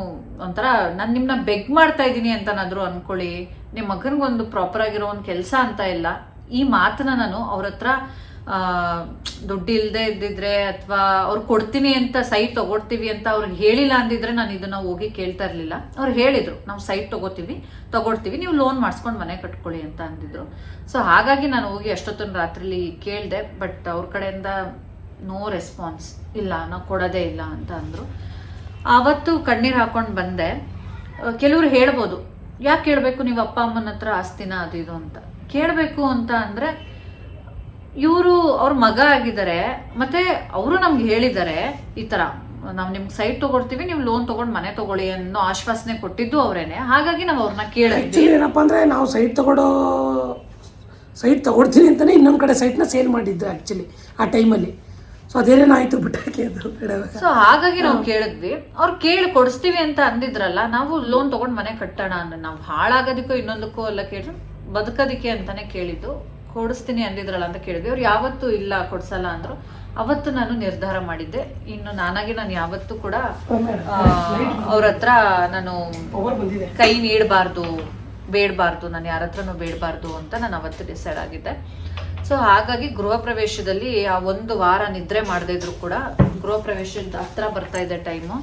ಒಂಥರ ನಾನು ನಿಮ್ಮನ್ನ ಬೆಗ್ ಮಾಡ್ತಾ ಇದ್ದೀನಿ ಅಂತನಾದರೂ ಅಂದ್ಕೊಳ್ಳಿ, ನಿಮ್ಮ ಮಗನಿಗೊಂದು ಪ್ರಾಪರ್ ಆಗಿರೋ ಒಂದು ಕೆಲಸ ಅಂತ ಇಲ್ಲ. ಈ ಮಾತನ್ನ ನಾನು ಅವ್ರ ಹತ್ರ ದುಡ್ಡು ಇಲ್ಲದೆ ಇದ್ದಿದ್ರೆ ಅಥವಾ ಅವ್ರು ಕೊಡ್ತೀನಿ ಅಂತ ಸೈಟ್ ತಗೊಳ್ತೀವಿ ಅಂತ ಅವ್ರಿಗೆ ಹೇಳಿಲ್ಲ ಅಂದಿದ್ರೆ ನಾನು ಇದನ್ನ ಹೋಗಿ ಕೇಳ್ತಾ ಇರಲಿಲ್ಲ. ಅವ್ರು ಹೇಳಿದ್ರು ನಾವು ಸೈಟ್ ತಗೊಳ್ತೀವಿ ನೀವು ಲೋನ್ ಮಾಡಿಸ್ಕೊಂಡು ಮನೆ ಕಟ್ಕೊಳ್ಳಿ ಅಂತ ಅಂದಿದ್ರು. ಸೊ ಹಾಗಾಗಿ ನಾನು ಹೋಗಿ ಅಷ್ಟೊತ್ತೊಂದು ರಾತ್ರಿಲಿ ಕೇಳಿದೆ. ಬಟ್ ಅವ್ರ ಕಡೆಯಿಂದ ನೋ ರೆಸ್ಪಾನ್ಸ್, ಇಲ್ಲ ನಾವು ಕೊಡೋದೇ ಇಲ್ಲ ಅಂತ ಅಂದರು. ಆವತ್ತು ಕಣ್ಣೀರು ಹಾಕೊಂಡು ಬಂದೆ. ಕೆಲವರು ಹೇಳ್ಬೋದು ಯಾಕೆ ಕೇಳಬೇಕು ನೀವು ಅಪ್ಪ ಅಮ್ಮನ ಹತ್ರ ಆಸ್ತಿನ ಅದು ಇದು ಅಂತ. ಕೇಳಬೇಕು ಅಂತ ಅಂದರೆ ಇವರು ಅವ್ರ ಮಗ ಆಗಿದ್ದಾರೆ, ಮತ್ತೆ ಅವರು ನಮ್ಗೆ ಹೇಳಿದ್ದಾರೆ ಈ ಥರ ನಾವು ನಿಮ್ಗೆ ಸೈಟ್ ತಗೊಳ್ತೀವಿ, ನೀವು ಲೋನ್ ತೊಗೊಂಡು ಮನೆ ತಗೊಳ್ಳಿ ಅನ್ನೋ ಆಶ್ವಾಸನೆ ಕೊಟ್ಟಿದ್ದು ಅವರೇನೆ. ಹಾಗಾಗಿ ನಾವು ಅವ್ರನ್ನ ಕೇಳಿದ್ವಿ. ಏನಪ್ಪ ಅಂದರೆ ನಾವು ಸೈಟ್ ತಗೊಳ್ತೀನಿ ಅಂತಲೇ ಇನ್ನೊಂದು ಕಡೆ ಸೈಟ್ನ ಸೇಲ್ ಮಾಡಿದ್ದು ಆ್ಯಕ್ಚುಲಿ ಆ ಟೈಮಲ್ಲಿ. ಸೊ ಅದೇನೇನೋ ಆಯಿತು ಬಿಟ್ಟಾಕಿ ಅದು. ಸೊ ಹಾಗಾಗಿ ನಾವು ಕೇಳಿದ್ವಿ. ಅವ್ರು ಕೇಳಿ ಕೊಡಿಸ್ತೀವಿ ಅಂತ ಅಂದಿದ್ರಲ್ಲ, ನಾವು ಲೋನ್ ತೊಗೊಂಡು ಮನೆ ಕಟ್ಟೋಣ ಅಂದ್ರೆ ನಾವು ಹಾಳಾಗೋದಕ್ಕೂ ಇನ್ನೊಂದಕ್ಕೂ ಎಲ್ಲ ಕೇಳಿದ್ರು, ಬದುಕೋದಕ್ಕೆ ಅಂತಾನೆ ಕೇಳಿದ್ದು. ಕೊಡಿಸ್ತೀನಿ ಅಂದಿದ್ರಲ್ಲ ಅಂತ ಕೇಳಿದ್ವಿ. ಅವ್ರು ಯಾವತ್ತೂ ಇಲ್ಲ ಕೊಡ್ಸಲ್ಲ ಅಂದ್ರು. ಅವತ್ತು ನಾನು ನಿರ್ಧಾರ ಮಾಡಿದ್ದೆ, ಇನ್ನು ನಾನು ಯಾವತ್ತೂ ಕೂಡ ಅವ್ರ ಹತ್ರ ನಾನು ಕೈ ಬೇಡಬಾರ್ದು, ನಾನು ಯಾರ ಹತ್ರನೂ ಬೇಡಬಾರ್ದು ಅಂತ ನಾನು ಅವತ್ತು ಡಿಸೈಡ್ ಆಗಿದ್ದೆ. ಸೊ ಹಾಗಾಗಿ ಗೃಹ ಪ್ರವೇಶದಲ್ಲಿ ಆ 1 ವಾರ ನಿದ್ರೆ ಮಾಡದೇ ಇದ್ರು ಕೂಡ, ಗೃಹ ಪ್ರವೇಶದ ಹತ್ರ ಬರ್ತಾ ಇದೆ ಟೈಮು,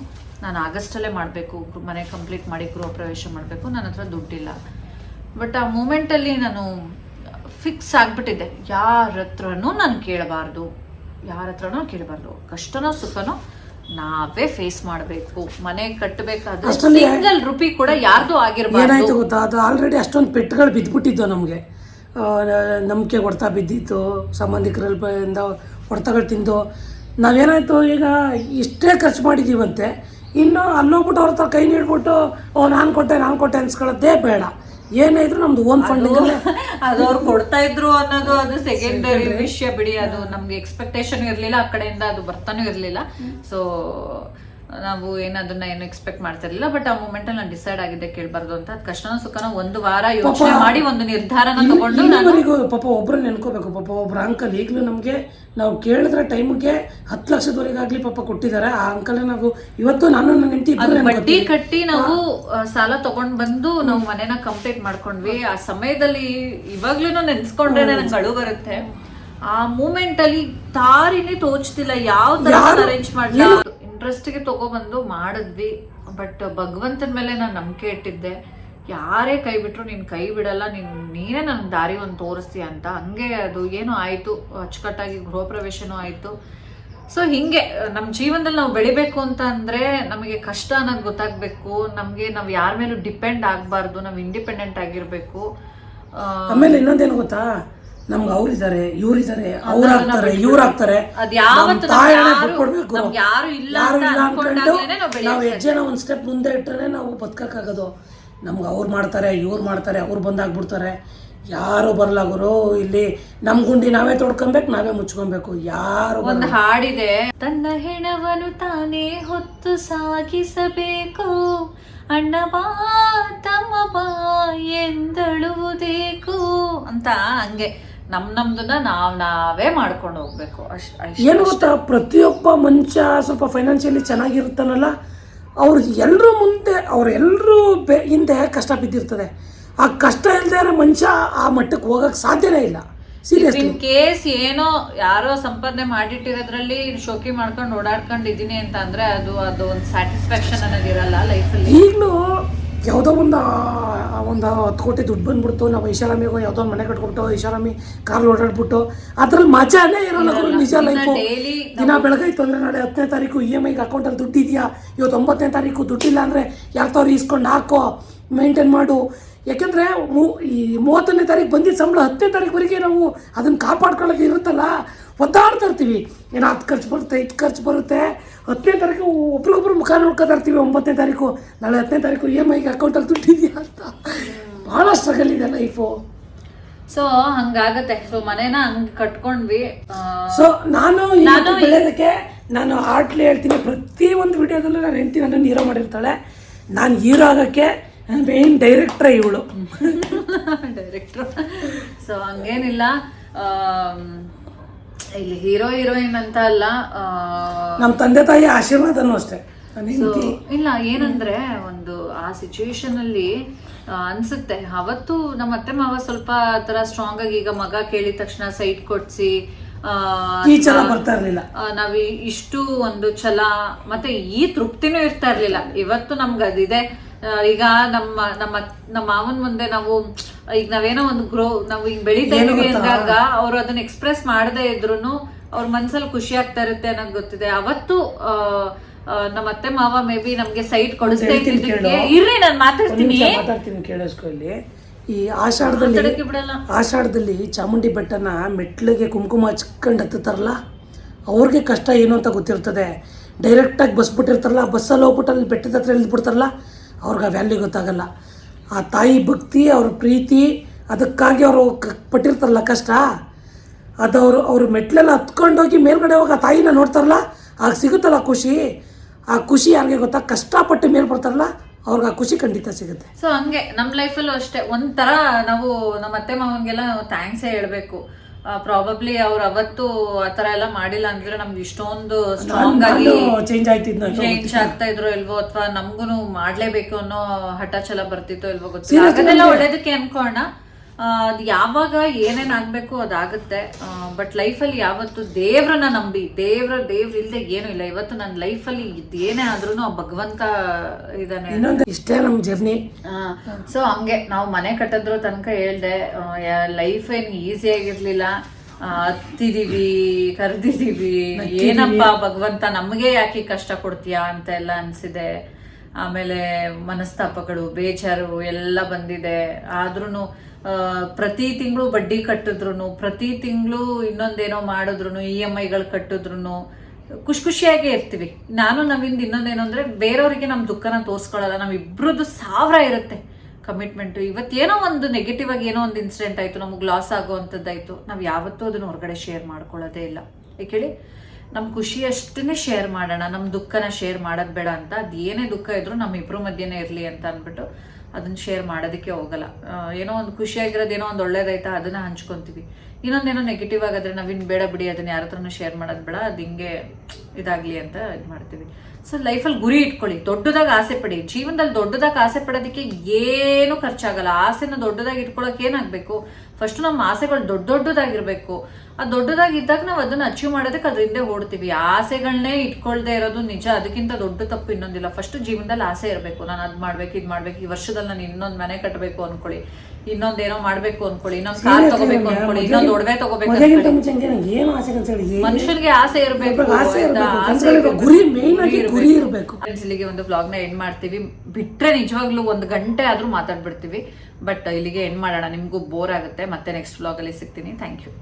ನಾನು ಆಗಸ್ಟಲ್ಲೇ ಮಾಡಬೇಕು, ಮನೆ ಕಂಪ್ಲೀಟ್ ಮಾಡಿ ಗೃಹ ಪ್ರವೇಶ ಮಾಡಬೇಕು, ನನ್ನ ಹತ್ರ ದುಡ್ಡಿಲ್ಲ. ಬಟ್ ಆ ಮೂಮೆಂಟಲ್ಲಿ ನಾನು ಫಿಕ್ಸ್ ಆಗಿಬಿಟ್ಟಿದ್ದೆ, ಯಾರ ಹತ್ರನೂ ನಾನು ಕೇಳಬಾರ್ದು, ಕಷ್ಟನೋ ಸುಖನೋ ನಾವೇ ಫೇಸ್ ಮಾಡಬೇಕು. ಮನೆ ಕಟ್ಟಬೇಕಾದ್ರೆ ಸಿಂಗಲ್ ರುಪಿ ಕೂಡ ಯಾರ್ದು ಆಗಿರಬಾರ್ದು. ಏನಾಯ್ತು ಗೊತ್ತಾ, ಅದು ಆಲ್ರೆಡಿ ಅಷ್ಟೊಂದು ಪೆಟ್ಟುಗಳು ಬಿದ್ದುಬಿಟ್ಟಿದ್ದು ನಮಗೆ. ನಂಬಿಕೆ ಹೊಡ್ತಾ ಬಿದ್ದಿತ್ತು, ಸಂಬಂಧಿಕರಿಂದ ಹೊಡ್ತಗಳು ತಿಂದು ನಾವೇನಾಯಿತು, ಈಗ ಇಷ್ಟೇ ಖರ್ಚು ಮಾಡಿದ್ದೀವಂತೆ, ಇನ್ನು ಅಲ್ಲೋಗ್ಬಿಟ್ಟು ಅವ್ರ ಹತ್ರ ಕೈ ನೀಡ್ಬಿಟ್ಟು ನಾನು ಕೊಟ್ಟೆ ಅನ್ಸ್ಕೊಳ್ಳೋದೇ ಬೇಡ. ಏನಾದ್ರು ನಮ್ದು ಓನ್ ಫಂಡ್ ಅದು ಅವ್ರು ಕೊಡ್ತಾ ಇದ್ರು ಅನ್ನೋದು ಅದು ಸೆಕೆಂಡರಿ ವಿಷಯ ಬಿಡಿ. ಅದು ನಮ್ಗೆ ಎಕ್ಸ್ಪೆಕ್ಟೇಷನ್ ಇರ್ಲಿಲ್ಲ, ಆ ಕಡೆಯಿಂದ ಅದು ಬರ್ತಾನೂ ಇರ್ಲಿಲ್ಲ. ಸೊ ನಾವು ಅದನ್ನ ಏನು ಎಕ್ಸ್ಪೆಕ್ಟ್ ಮಾಡ್ತಾ ಇರ್ಲಿಲ್ಲ. ಬಟ್ ಆ ಮೂಮೆಂಟ್ ಅಲ್ಲಿ ನಾನು ಡಿಸೈಡ್ ಆಗಿದ್ದೆ ಕೇಳಬಾರ್ದು ಅಂತ. ಅದು ಕಷ್ಟನೋ ಸುಖನೋ 1 ವಾರ ಯೋಚನೆ ಮಾಡಿ ಒಂದು ನಿರ್ಧಾರನ ತಗೊಂಡು ಪಾಪ ಒಬ್ರು ನೆನ್ಕೋಬೇಕು. ಪಾಪ ಒಬ್ರು ಅಂಕಲ್ ಈಗಲೂ ನಮ್ಗೆ ನಾವು ಕೇಳಿದ್ರೆ ಟೈಮ್ಗೆ 10 ಲಕ್ಷದವರೆಗಾಗ್ಲಿ ಪಾಪ ಕೊಟ್ಟಿದ್ದಾರೆ. ಆ ಅಂಕಲ್ ನಾವು ಇವತ್ತು ನಾನು ನನ್ನ ಹೆಂಡತಿ ಬಡ್ಡಿ ಕಟ್ಟಿ ನಾವು ಸಾಲ ತಗೊಂಡ್ ಬಂದು ನಾವು ಮನೆನ ಕಂಪ್ಲೀಟ್ ಮಾಡ್ಕೊಂಡ್ವಿ. ಆ ಸಮಯದಲ್ಲಿ ಇವಾಗ್ಲೂ ನೆನ್ಸ್ಕೊಂಡ್ರೆ ನಂಗೆ ಅಳು ಬರುತ್ತೆ. ಆ ಮೂಮೆಂಟ್ ಅಲ್ಲಿ ತಾರಿನೇ ತೋಚ್ತಿಲ್ಲ ಯಾವ ತರ ಅರೇಂಜ್ ಮಾಡ್ಲಿ. ಇಂಟ್ರೆಸ್ಟ್ಗೆ ತಗೊಬಂದು ಮಾಡಿದ್ವಿ. ಬಟ್ ಭಗವಂತನ ಮೇಲೆ ನಾನು ನಂಬಿಕೆ ಇಟ್ಟಿದ್ದೆ, ಯಾರೇ ಕೈ ಬಿಟ್ರು ನೀನು ಕೈ ಬಿಡಲ್ಲ, ನೀನೇ ನನಗೆ ದಾರಿ ಒಂದು ತೋರಿಸ್ತೀಯ ಅಂತ. ಹಂಗೆ ಅದು ಏನೋ ಆಯಿತು, ಅಚ್ಚುಕಟ್ಟಾಗಿ ಗೃಹ ಪ್ರವೇಶನೂ ಆಯಿತು. ಸೊ ಹಿಂಗೆ ನಮ್ಮ ಜೀವನದಲ್ಲಿ ನಾವು ಬೆಳಿಬೇಕು ಅಂತ ಅಂದರೆ ನಮಗೆ ಕಷ್ಟ ಅನ್ನೋದು ಗೊತ್ತಾಗಬೇಕು. ನಾವು ಯಾರ ಮೇಲೂ ಡಿಪೆಂಡ್ ಆಗಬಾರ್ದು, ನಾವು ಇಂಡಿಪೆಂಡೆಂಟ್ ಆಗಿರಬೇಕು. ಆಮೇಲೆ ಇನ್ನೊಂದೇನು ಗೊತ್ತಾ, ನಮ್ಗೆ ಅವ್ರಿದ್ದಾರೆ, ಇವ್ರಿದ್ದಾರೆ, ಇವ್ರಾಗ್ತಾರೆ, ಯಾರು ಇಲ್ಲ ನಾವು ಹೆಜ್ಜೆನ ಒಂದು ಸ್ಟೆಪ್ ಮುಂದೆ ಇಟ್ಟರೆ ನಾವು ಬದುಕಕ್ಕಾಗೋದು. ನಮ್ಗೆ ಅವ್ರು ಮಾಡ್ತಾರೆ, ಇವ್ರು ಮಾಡ್ತಾರೆ, ಅವ್ರು ಬಂದಾಗ್ಬಿಡ್ತಾರೆ, ಯಾರು ಬರಲ್ಲ ಗುರು. ಇಲ್ಲಿ ನಮ್ ಗುಂಡಿ ನಾವೇ ತೊಡ್ಕೊಬೇಕು, ನಾವೇ ಮುಚ್ಕೊಬೇಕು. ಯಾರು ಒಂದು ಹಾಡಿದೆ, ತನ್ನ ಹೆಣವನು ತಾನೇ ಹೊತ್ತು ಸಾಗಿಸಬೇಕು, ಅಣ್ಣ ಬಾ ತಮ್ಮ ಬಾ ಎಂದಳುವುದೇಕು ಅಂತ. ಹಂಗೆ ನಮ್ದನ್ನ ನಾವೇ ಮಾಡ್ಕೊಂಡು ಹೋಗ್ಬೇಕು. ಏನು ಗೊತ್ತಾ, ಪ್ರತಿಯೊಬ್ಬ ಮನುಷ್ಯ ಸ್ವಲ್ಪ ಫೈನಾನ್ಷಿಯಲಿ ಚೆನ್ನಾಗಿರ್ತಾನಲ್ಲ, ಅವ್ರಿಗೆ ಎಲ್ಲರೂ ಮುಂದೆ ಅವ್ರೆಲ್ಲರೂ ಹಿಂದೆ ಕಷ್ಟ ಬಿದ್ದಿರ್ತದೆ. ಆ ಕಷ್ಟ ಇಲ್ಲದೆ ಮನುಷ್ಯ ಆ ಮಟ್ಟಕ್ಕೆ ಹೋಗಕ್ಕೆ ಸಾಧ್ಯನೇ ಇಲ್ಲ. ಇನ್ ಕೇಸ್ ಏನೋ ಯಾರೋ ಸಂಪಾದನೆ ಮಾಡಿಟ್ಟಿರೋದ್ರಲ್ಲಿ ಶೋಕಿ ಮಾಡ್ಕೊಂಡು ಓಡಾಡ್ಕೊಂಡಿದ್ದೀನಿ ಅಂತ ಅಂದ್ರೆ ಅದು ಒಂದು ಸ್ಯಾಟಿಸ್ಫ್ಯಾಕ್ಷನ್ ಅನ್ನೋದಿರಲ್ಲ ಲೈಫಲ್ಲಿ. ಈಗಲೂ ಯಾವುದೋ ಒಂದು 10 ಕೋಟಿ ದುಡ್ಡು ಬಂದ್ಬಿಡ್ತು, ನಾವು ಐಷಾರಾಮಿಗೋ ಯಾವುದೋ ಒಂದು ಮನೆ ಕಟ್ಕೊಬಿಟ್ಟು ಐಷಾರಾಮಿ ಕಾರ್ ಓಡಾಡ್ಬಿಟ್ಟು ಅದ್ರಲ್ಲಿ ಮಜಾನೇ ಇರೋಲ್ಲ. ನಿಜ ಲೈಫು ದಿನ ಬೆಳಗಾಯ್ತು ಅಂದರೆ ನಾಳೆ 10ನೇ ತಾರೀಕು EMI ಅಕೌಂಟಲ್ಲಿ ದುಡ್ಡು ಇದೆಯಾ, ಇವತ್ತು 9ನೇ ತಾರೀಕು ದುಡ್ಡಿಲ್ಲ ಅಂದರೆ ಯಾರ್ತಾವ್ರು ಇಸ್ಕೊಂಡು ಹಾಕೋ, ಮೇಂಟೈನ್ ಮಾಡು. ಯಾಕೆಂದರೆ ಈ 30ನೇ ತಾರೀಕು ಬಂದಿದ್ದ ಸಂಬಳ 10ನೇ ತಾರೀಕುವರೆಗೆ ನಾವು ಅದನ್ನು ಕಾಪಾಡ್ಕೊಳ್ಳೋಕೆ ಇರುತ್ತಲ್ಲ, ಒದ್ದಾಡ್ತಾ ಇರ್ತೀವಿ. ಏನೋ 10 ಖರ್ಚು ಬರುತ್ತೆ, 5 ಖರ್ಚು ಬರುತ್ತೆ. 10ನೇ ತಾರೀಕು ಒಬ್ರಿಗೊಬ್ರು ಮುಖ ನೋಡ್ಕೊತಾ ಇರ್ತೀವಿ. 9ನೇ ತಾರೀಕು ನಾಳೆ 10ನೇ ತಾರೀಕು EMI ಅಕೌಂಟಲ್ಲಿ ದುಡ್ಡಿದೆಯಾ ಅಂತ ಭಾಳ ಸ್ಟ್ರಗಲ್ ಇದೆ ಲೈಫು. ಸೊ ಹಂಗಾಗತ್ತೆ. ಸೊ ಮನೇನ ಹಂಗೆ ಕಟ್ಕೊಂಡ್ವಿ. ಸೊ ನಾನು ಬೆಳೆಯೋದಕ್ಕೆ ನಾನು ಆರ್ಟ್ಲಿ ಹೇಳ್ತೀನಿ, ಪ್ರತಿ ಒಂದು ವಿಡಿಯೋದಲ್ಲೂ ನಾನು ಹೆಂಡ್ತೀನಿ ನನ್ನನ್ನು ಹೀರೋ ಮಾಡಿರ್ತಾಳೆ. ನಾನು ಹೀರೋ ಆಗೋಕ್ಕೆ ಮೇನ್ ಡೈರೆಕ್ಟ್ರೇ ಇವಳು. ಡೈರೆಕ್ಟ್ರು. ಸೊ ಹಂಗೇನಿಲ್ಲ, ಇಲ್ಲಿ ಹೀರೋಯಿನ್ ಅಂತ ಅಲ್ಲ, ನಮ್ಮ ತಂದೆ ತಾಯಿ ಆಶೀರ್ವಾದನೂ ಅಷ್ಟೇ. ಇಲ್ಲ ಏನಂದ್ರೆ ಒಂದು ಆ ಸಿಚುವೇಶನ್ ಅಲ್ಲಿ ಅನ್ಸುತ್ತೆ. ಅವತ್ತು ನಮ್ಮ ಅತ್ತೆ ಮಾವ ಸ್ವಲ್ಪ ತರ ಸ್ಟ್ರಾಂಗ್ ಆಗಿ, ಈಗ ಮಗ ಕೇಳಿದ ತಕ್ಷಣ ಸೈಟ್ ಕೊಡ್ಸಿ ಈ ಛಲ ಬರ್ತಾ ಇರ್ಲಿಲ್ಲ. ನಾವ್ ಇಷ್ಟು ಒಂದು ಛಲ ಮತ್ತೆ ಈ ತೃಪ್ತಿನೂ ಇರ್ತಾ ಇರ್ಲಿಲ್ಲ. ಇವತ್ತು ನಮ್ಗೆ ಅದಿದೆ. ಈಗ ನಮ್ಮ ನಮ್ಮ ನಮ್ಮ ಮಾವನ್ ಮುಂದೆ ನಾವು ಈಗ ನಾವೇನೋ ಒಂದು ನಾವು ಈಗ ಬೆಳೀತಾ ಇದೀವಿ ಅಂದಾಗ ಅವ್ರು ಅದನ್ನ ಎಕ್ಸ್ಪ್ರೆಸ್ ಮಾಡದೇ ಇದ್ರು ಅವ್ರ ಮನ್ಸಲ್ಲಿ ಖುಷಿ ಆಗ್ತಾ ಇರುತ್ತೆ ಅನ್ನೋದು ಗೊತ್ತಿದೆ. ಅವತ್ತು ನಮ್ಮ ಅತ್ತೆ ಮಾವ ಮೇ ಬಿ ನಮ್ಗೆ ಸೈಟ್ ಕೊಡಿಸ್ತಾ ಇದ್ದಿದ್ದಕ್ಕೆ ಇರ್ರಿ ನಾನು ಮಾತಾಡ್ತೀನಿ ಕೇಳಿಸ್ಕೊ. ಇಲ್ಲಿ ಈ ಆಷಾಢದಲ್ಲಿ ಚಾಮುಂಡಿ ಬೆಟ್ಟನ ಮೆಟ್ಲಿಗೆ ಕುಂಕುಮ ಹಚ್ಕೊಂಡು ಹತ್ತುತ್ತಾರಲ್ಲ, ಅವ್ರಿಗೆ ಕಷ್ಟ ಏನು ಅಂತ ಗೊತ್ತಿರ್ತದೆ. ಡೈರೆಕ್ಟಾಗಿ ಬಸ್ ಬಿಟ್ಟಿರ್ತಾರಲ್ಲ, ಬಸ್ಸಲ್ಲಿ ಹೋಗ್ಬಿಟ್ಟು ಅಲ್ಲಿ ಬೆಟ್ಟದ ಹತ್ರ ಇಳಿದ್ಬಿಡ್ತಾರಲ್ಲ, ಅವ್ರಿಗೆ ಆ ವ್ಯಾಲ್ಯೂ ಗೊತ್ತಾಗಲ್ಲ. ಆ ತಾಯಿ ಭಕ್ತಿ, ಅವ್ರ ಪ್ರೀತಿ, ಅದಕ್ಕಾಗಿ ಅವರು ಪಟ್ಟಿರ್ತಾರಲ್ಲ ಕಷ್ಟ, ಅದು ಅವರು ಮೆಟ್ಲೆಲ್ಲ ಹತ್ಕೊಂಡೋಗಿ ಮೇಲ್ಗಡೆ ಹೋಗಿ ಆ ತಾಯಿನ ನೋಡ್ತಾರಲ್ಲ, ಆಗ ಸಿಗುತ್ತಲ್ಲ ಖುಷಿ. ಆ ಖುಷಿ ಯಾರಿಗೆ ಗೊತ್ತಾ? ಕಷ್ಟಪಟ್ಟು ಮೇಲೆ ಬರ್ತಾರಲ್ಲ ಅವ್ರಿಗೆ ಆ ಖುಷಿ ಖಂಡಿತ ಸಿಗುತ್ತೆ. ಸೊ ಹಂಗೆ ನಮ್ಮ ಲೈಫಲ್ಲೂ ಅಷ್ಟೇ ಒಂಥರ ನಾವು ನಮ್ಮ ಅತ್ತೆ ಮಾವನ್ಗೆಲ್ಲ ಥ್ಯಾಂಕ್ಸೇ ಹೇಳ್ಬೇಕು. ಪ್ರಾಬಬ್ಲಿ ಅವ್ರು ಅವತ್ತು ಆತರ ಎಲ್ಲ ಮಾಡಿಲ್ಲ ಅಂದ್ರೆ ನಮ್ಗೆ ಇಷ್ಟೊಂದು ಸ್ಟ್ರಾಂಗ್ ಆಗಿ ಚೇಂಜ್ ಆಗ್ತಾ ಇದ್ರು ಇಲ್ವೋ, ಅಥವಾ ನಮ್ಗೂನು ಮಾಡ್ಲೇಬೇಕು ಅನ್ನೋ ಹಠ ಛಲ ಬರ್ತಿತ್ತೋ ಇಲ್ವೋ ಗೊತ್ತಿಲ್ಲ. ಅದೆಲ್ಲ ಒಳ್ಳೇದಕ್ಕೆ ಅನ್ಕೋಣ. ಅದ್ ಯಾವಾಗ ಏನೇನ್ ಆಗ್ಬೇಕು ಅದಾಗುತ್ತೆ. ಬಟ್ ಲೈಫಲ್ಲಿ ಯಾವತ್ತು ದೇವ್ರನ್ನ ನಂಬಿ, ದೇವ್ರ ಇಲ್ದೆ ಏನು ಇಲ್ಲ. ಇವತ್ತು ನನ್ನ ಲೈಫಲ್ಲಿ ಏನೇ ಆದ್ರೂ ಆ ಭಗವಂತ ಇದಾನೆ. ಇಷ್ಟೇ ನಮ್ ಜರ್ನಿ. ಸೊ ಹಂಗೆ ನಾವು ಮನೆ ಕಟ್ಟಿದ್ರು ತನಕ ಹೇಳ್ದೆ, ಲೈಫ್ ಏನ್ ಈಸಿ ಆಗಿರ್ಲಿಲ್ಲ. ಹತ್ತಿದೀವಿ, ಕರೆದಿದೀವಿ, ಏನಪ್ಪಾ ಭಗವಂತ ನಮ್ಗೆ ಯಾಕೆ ಕಷ್ಟ ಕೊಡ್ತೀಯಾ ಅಂತ ಎಲ್ಲ ಅನ್ಸಿದೆ. ಆಮೇಲೆ ಮನಸ್ತಾಪಗಳು, ಬೇಜಾರು ಎಲ್ಲ ಬಂದಿದೆ. ಆದ್ರೂ ಪ್ರತಿ ತಿಂಗಳು ಬಡ್ಡಿ ಕಟ್ಟಿದ್ರು, ಪ್ರತಿ ತಿಂಗಳು ಇನ್ನೊಂದೇನೋ ಮಾಡಿದ್ರು, EMIಗಳು ಕಟ್ಟಿದ್ರು ಖುಷಿಯಾಗೇ ಇರ್ತೀವಿ. ನಾನು ನಮ್ಮಿಂದ ಇನ್ನೊಂದೇನೋ ಅಂದ್ರೆ ಬೇರೆಯವರಿಗೆ ನಮ್ಮ ದುಃಖನ ತೋರಿಸ್ಕೊಳ್ಳಲ್ಲ. ನಮ್ಮಿಬ್ರದ್ದು 1000 ಇರುತ್ತೆ ಕಮಿಟ್ಮೆಂಟ್. ಇವತ್ತೇನೋ ಒಂದು ನೆಗೆಟಿವ್ ಆಗಿ ಏನೋ ಒಂದು ಇನ್ಸಿಡೆಂಟ್ ಆಯ್ತು, ನಮ್ಗೆ ಲಾಸ್ ಆಗೋವಂಥದ್ದಾಯ್ತು, ನಾವು ಯಾವತ್ತೂ ಅದನ್ನ ಹೊರಗಡೆ ಶೇರ್ ಮಾಡ್ಕೊಳ್ಳೋದೇ ಇಲ್ಲ. ಏಕೇಳಿ ನಮ್ಮ ಖುಷಿ ಅಷ್ಟನ್ನೇ ಶೇರ್ ಮಾಡೋಣ, ನಮ್ಮ ದುಃಖನ ಶೇರ್ ಮಾಡೋದು ಬೇಡ ಅಂತ. ಅದು ಏನೇ ದುಃಖ ಇದ್ರು ನಮ್ಮಿಬ್ರು ಮಧ್ಯೆನೇ ಇರಲಿ ಅಂತ ಅಂದ್ಬಿಟ್ಟು ಅದನ್ನ ಶೇರ್ ಮಾಡೋದಕ್ಕೆ ಹೋಗಲ್ಲ. ಏನೋ ಒಂದು ಖುಷಿಯಾಗಿರೋದು, ಏನೋ ಒಂದು ಒಳ್ಳೇದಾಯ್ತಾ ಅದನ್ನ ಹಂಚ್ಕೊತೀವಿ. ಇನ್ನೊಂದೇನೋ ನೆಗೆಟಿವ್ ಆಗಿದ್ರೆ ನಾವಿನ್ ಬೇಡ ಬಿಡಿ, ಅದನ್ನ ಯಾರ ಹತ್ರನೂ ಶೇರ್ ಮಾಡೋದು ಬೇಡ, ಅದು ಹಿಂಗೆ ಇದಾಗ್ಲಿ ಅಂತ ಇದು ಮಾಡ್ತೀವಿ. ಸೊ ಲೈಫಲ್ಲಿ ಗುರಿ ಇಟ್ಕೊಳ್ಳಿ, ದೊಡ್ಡದಾಗಿ ಆಸೆ ಪಡಿ. ಜೀವನದಲ್ಲಿ ದೊಡ್ಡದಾಗಿ ಆಸೆ ಪಡೋದಕ್ಕೆ ಏನು ಖರ್ಚಾಗಲ್ಲ. ಆಸೆನ ದೊಡ್ಡದಾಗಿ ಇಟ್ಕೊಳ್ಳೋಕೆ ಏನಾಗಬೇಕು? ಫಸ್ಟ್ ನಮ್ಮ ಆಸೆಗಳು ದೊಡ್ಡದಾಗಿರ್ಬೇಕು. ಆ ದೊಡ್ಡದಾಗಿದ್ದಾಗ ನಾವು ಅದನ್ನ ಅಚೀವ್ ಮಾಡೋದಕ್ಕೆ ಅದ್ರ ಹಿಂದೆ ಓಡ್ತೀವಿ. ಆಸೆಗಳನ್ನೇ ಇಟ್ಕೊಳ್ದೆ ಇರೋದು ನಿಜ, ಅದಕ್ಕಿಂತ ದೊಡ್ಡ ತಪ್ಪು ಇನ್ನೊಂದಿಲ್ಲ. ಫಸ್ಟ್ ಜೀವನದಲ್ಲಿ ಆಸೆ ಇರಬೇಕು. ನಾನು ಅದ್ ಮಾಡ್ಬೇಕು, ಇದ್ ಮಾಡ್ಬೇಕು, ಈ ವರ್ಷದಲ್ಲಿ ನಾನು ಇನ್ನೊಂದು ಮನೆ ಕಟ್ಟಬೇಕು ಅನ್ಕೊಳ್ಳಿ, ಇನ್ನೊಂದೇನೋ ಮಾಡ್ಬೇಕು ಅನ್ಕೊಳ್ಳಿ, ಇನ್ನೊಂದ್ ಕಾರ್ ತಗೋಬೇಕು ಅನ್ಕೊಳ್ಳಿ, ಇನ್ನೊಂದು ಒಡವೆ ತಗೋಬೇಕು. ಮನುಷ್ಯನಿಗೆ ಆಸೆ ಇರಬೇಕು, ಇಲ್ಲಿಗೆ ಒಂದು ವ್ಲಾಗ್ ನ ಎಂಡ್ ಮಾಡ್ತೀವಿ. ಬಿಟ್ರೆ ನಿಜವಾಗ್ಲೂ 1 ಗಂಟೆ ಆದ್ರೂ ಮಾತಾಡ್ಬಿಡ್ತೀವಿ. ಬಟ್ ಇಲ್ಲಿಗೆ ಎಂಡ್ ಮಾಡೋಣ, ನಿಮ್ಗೂ ಬೋರ್ ಆಗುತ್ತೆ. ಮತ್ತೆ ನೆಕ್ಸ್ಟ್ ವ್ಲಾಗ್ ಅಲ್ಲಿ ಸಿಗ್ತೀನಿ. Thank you.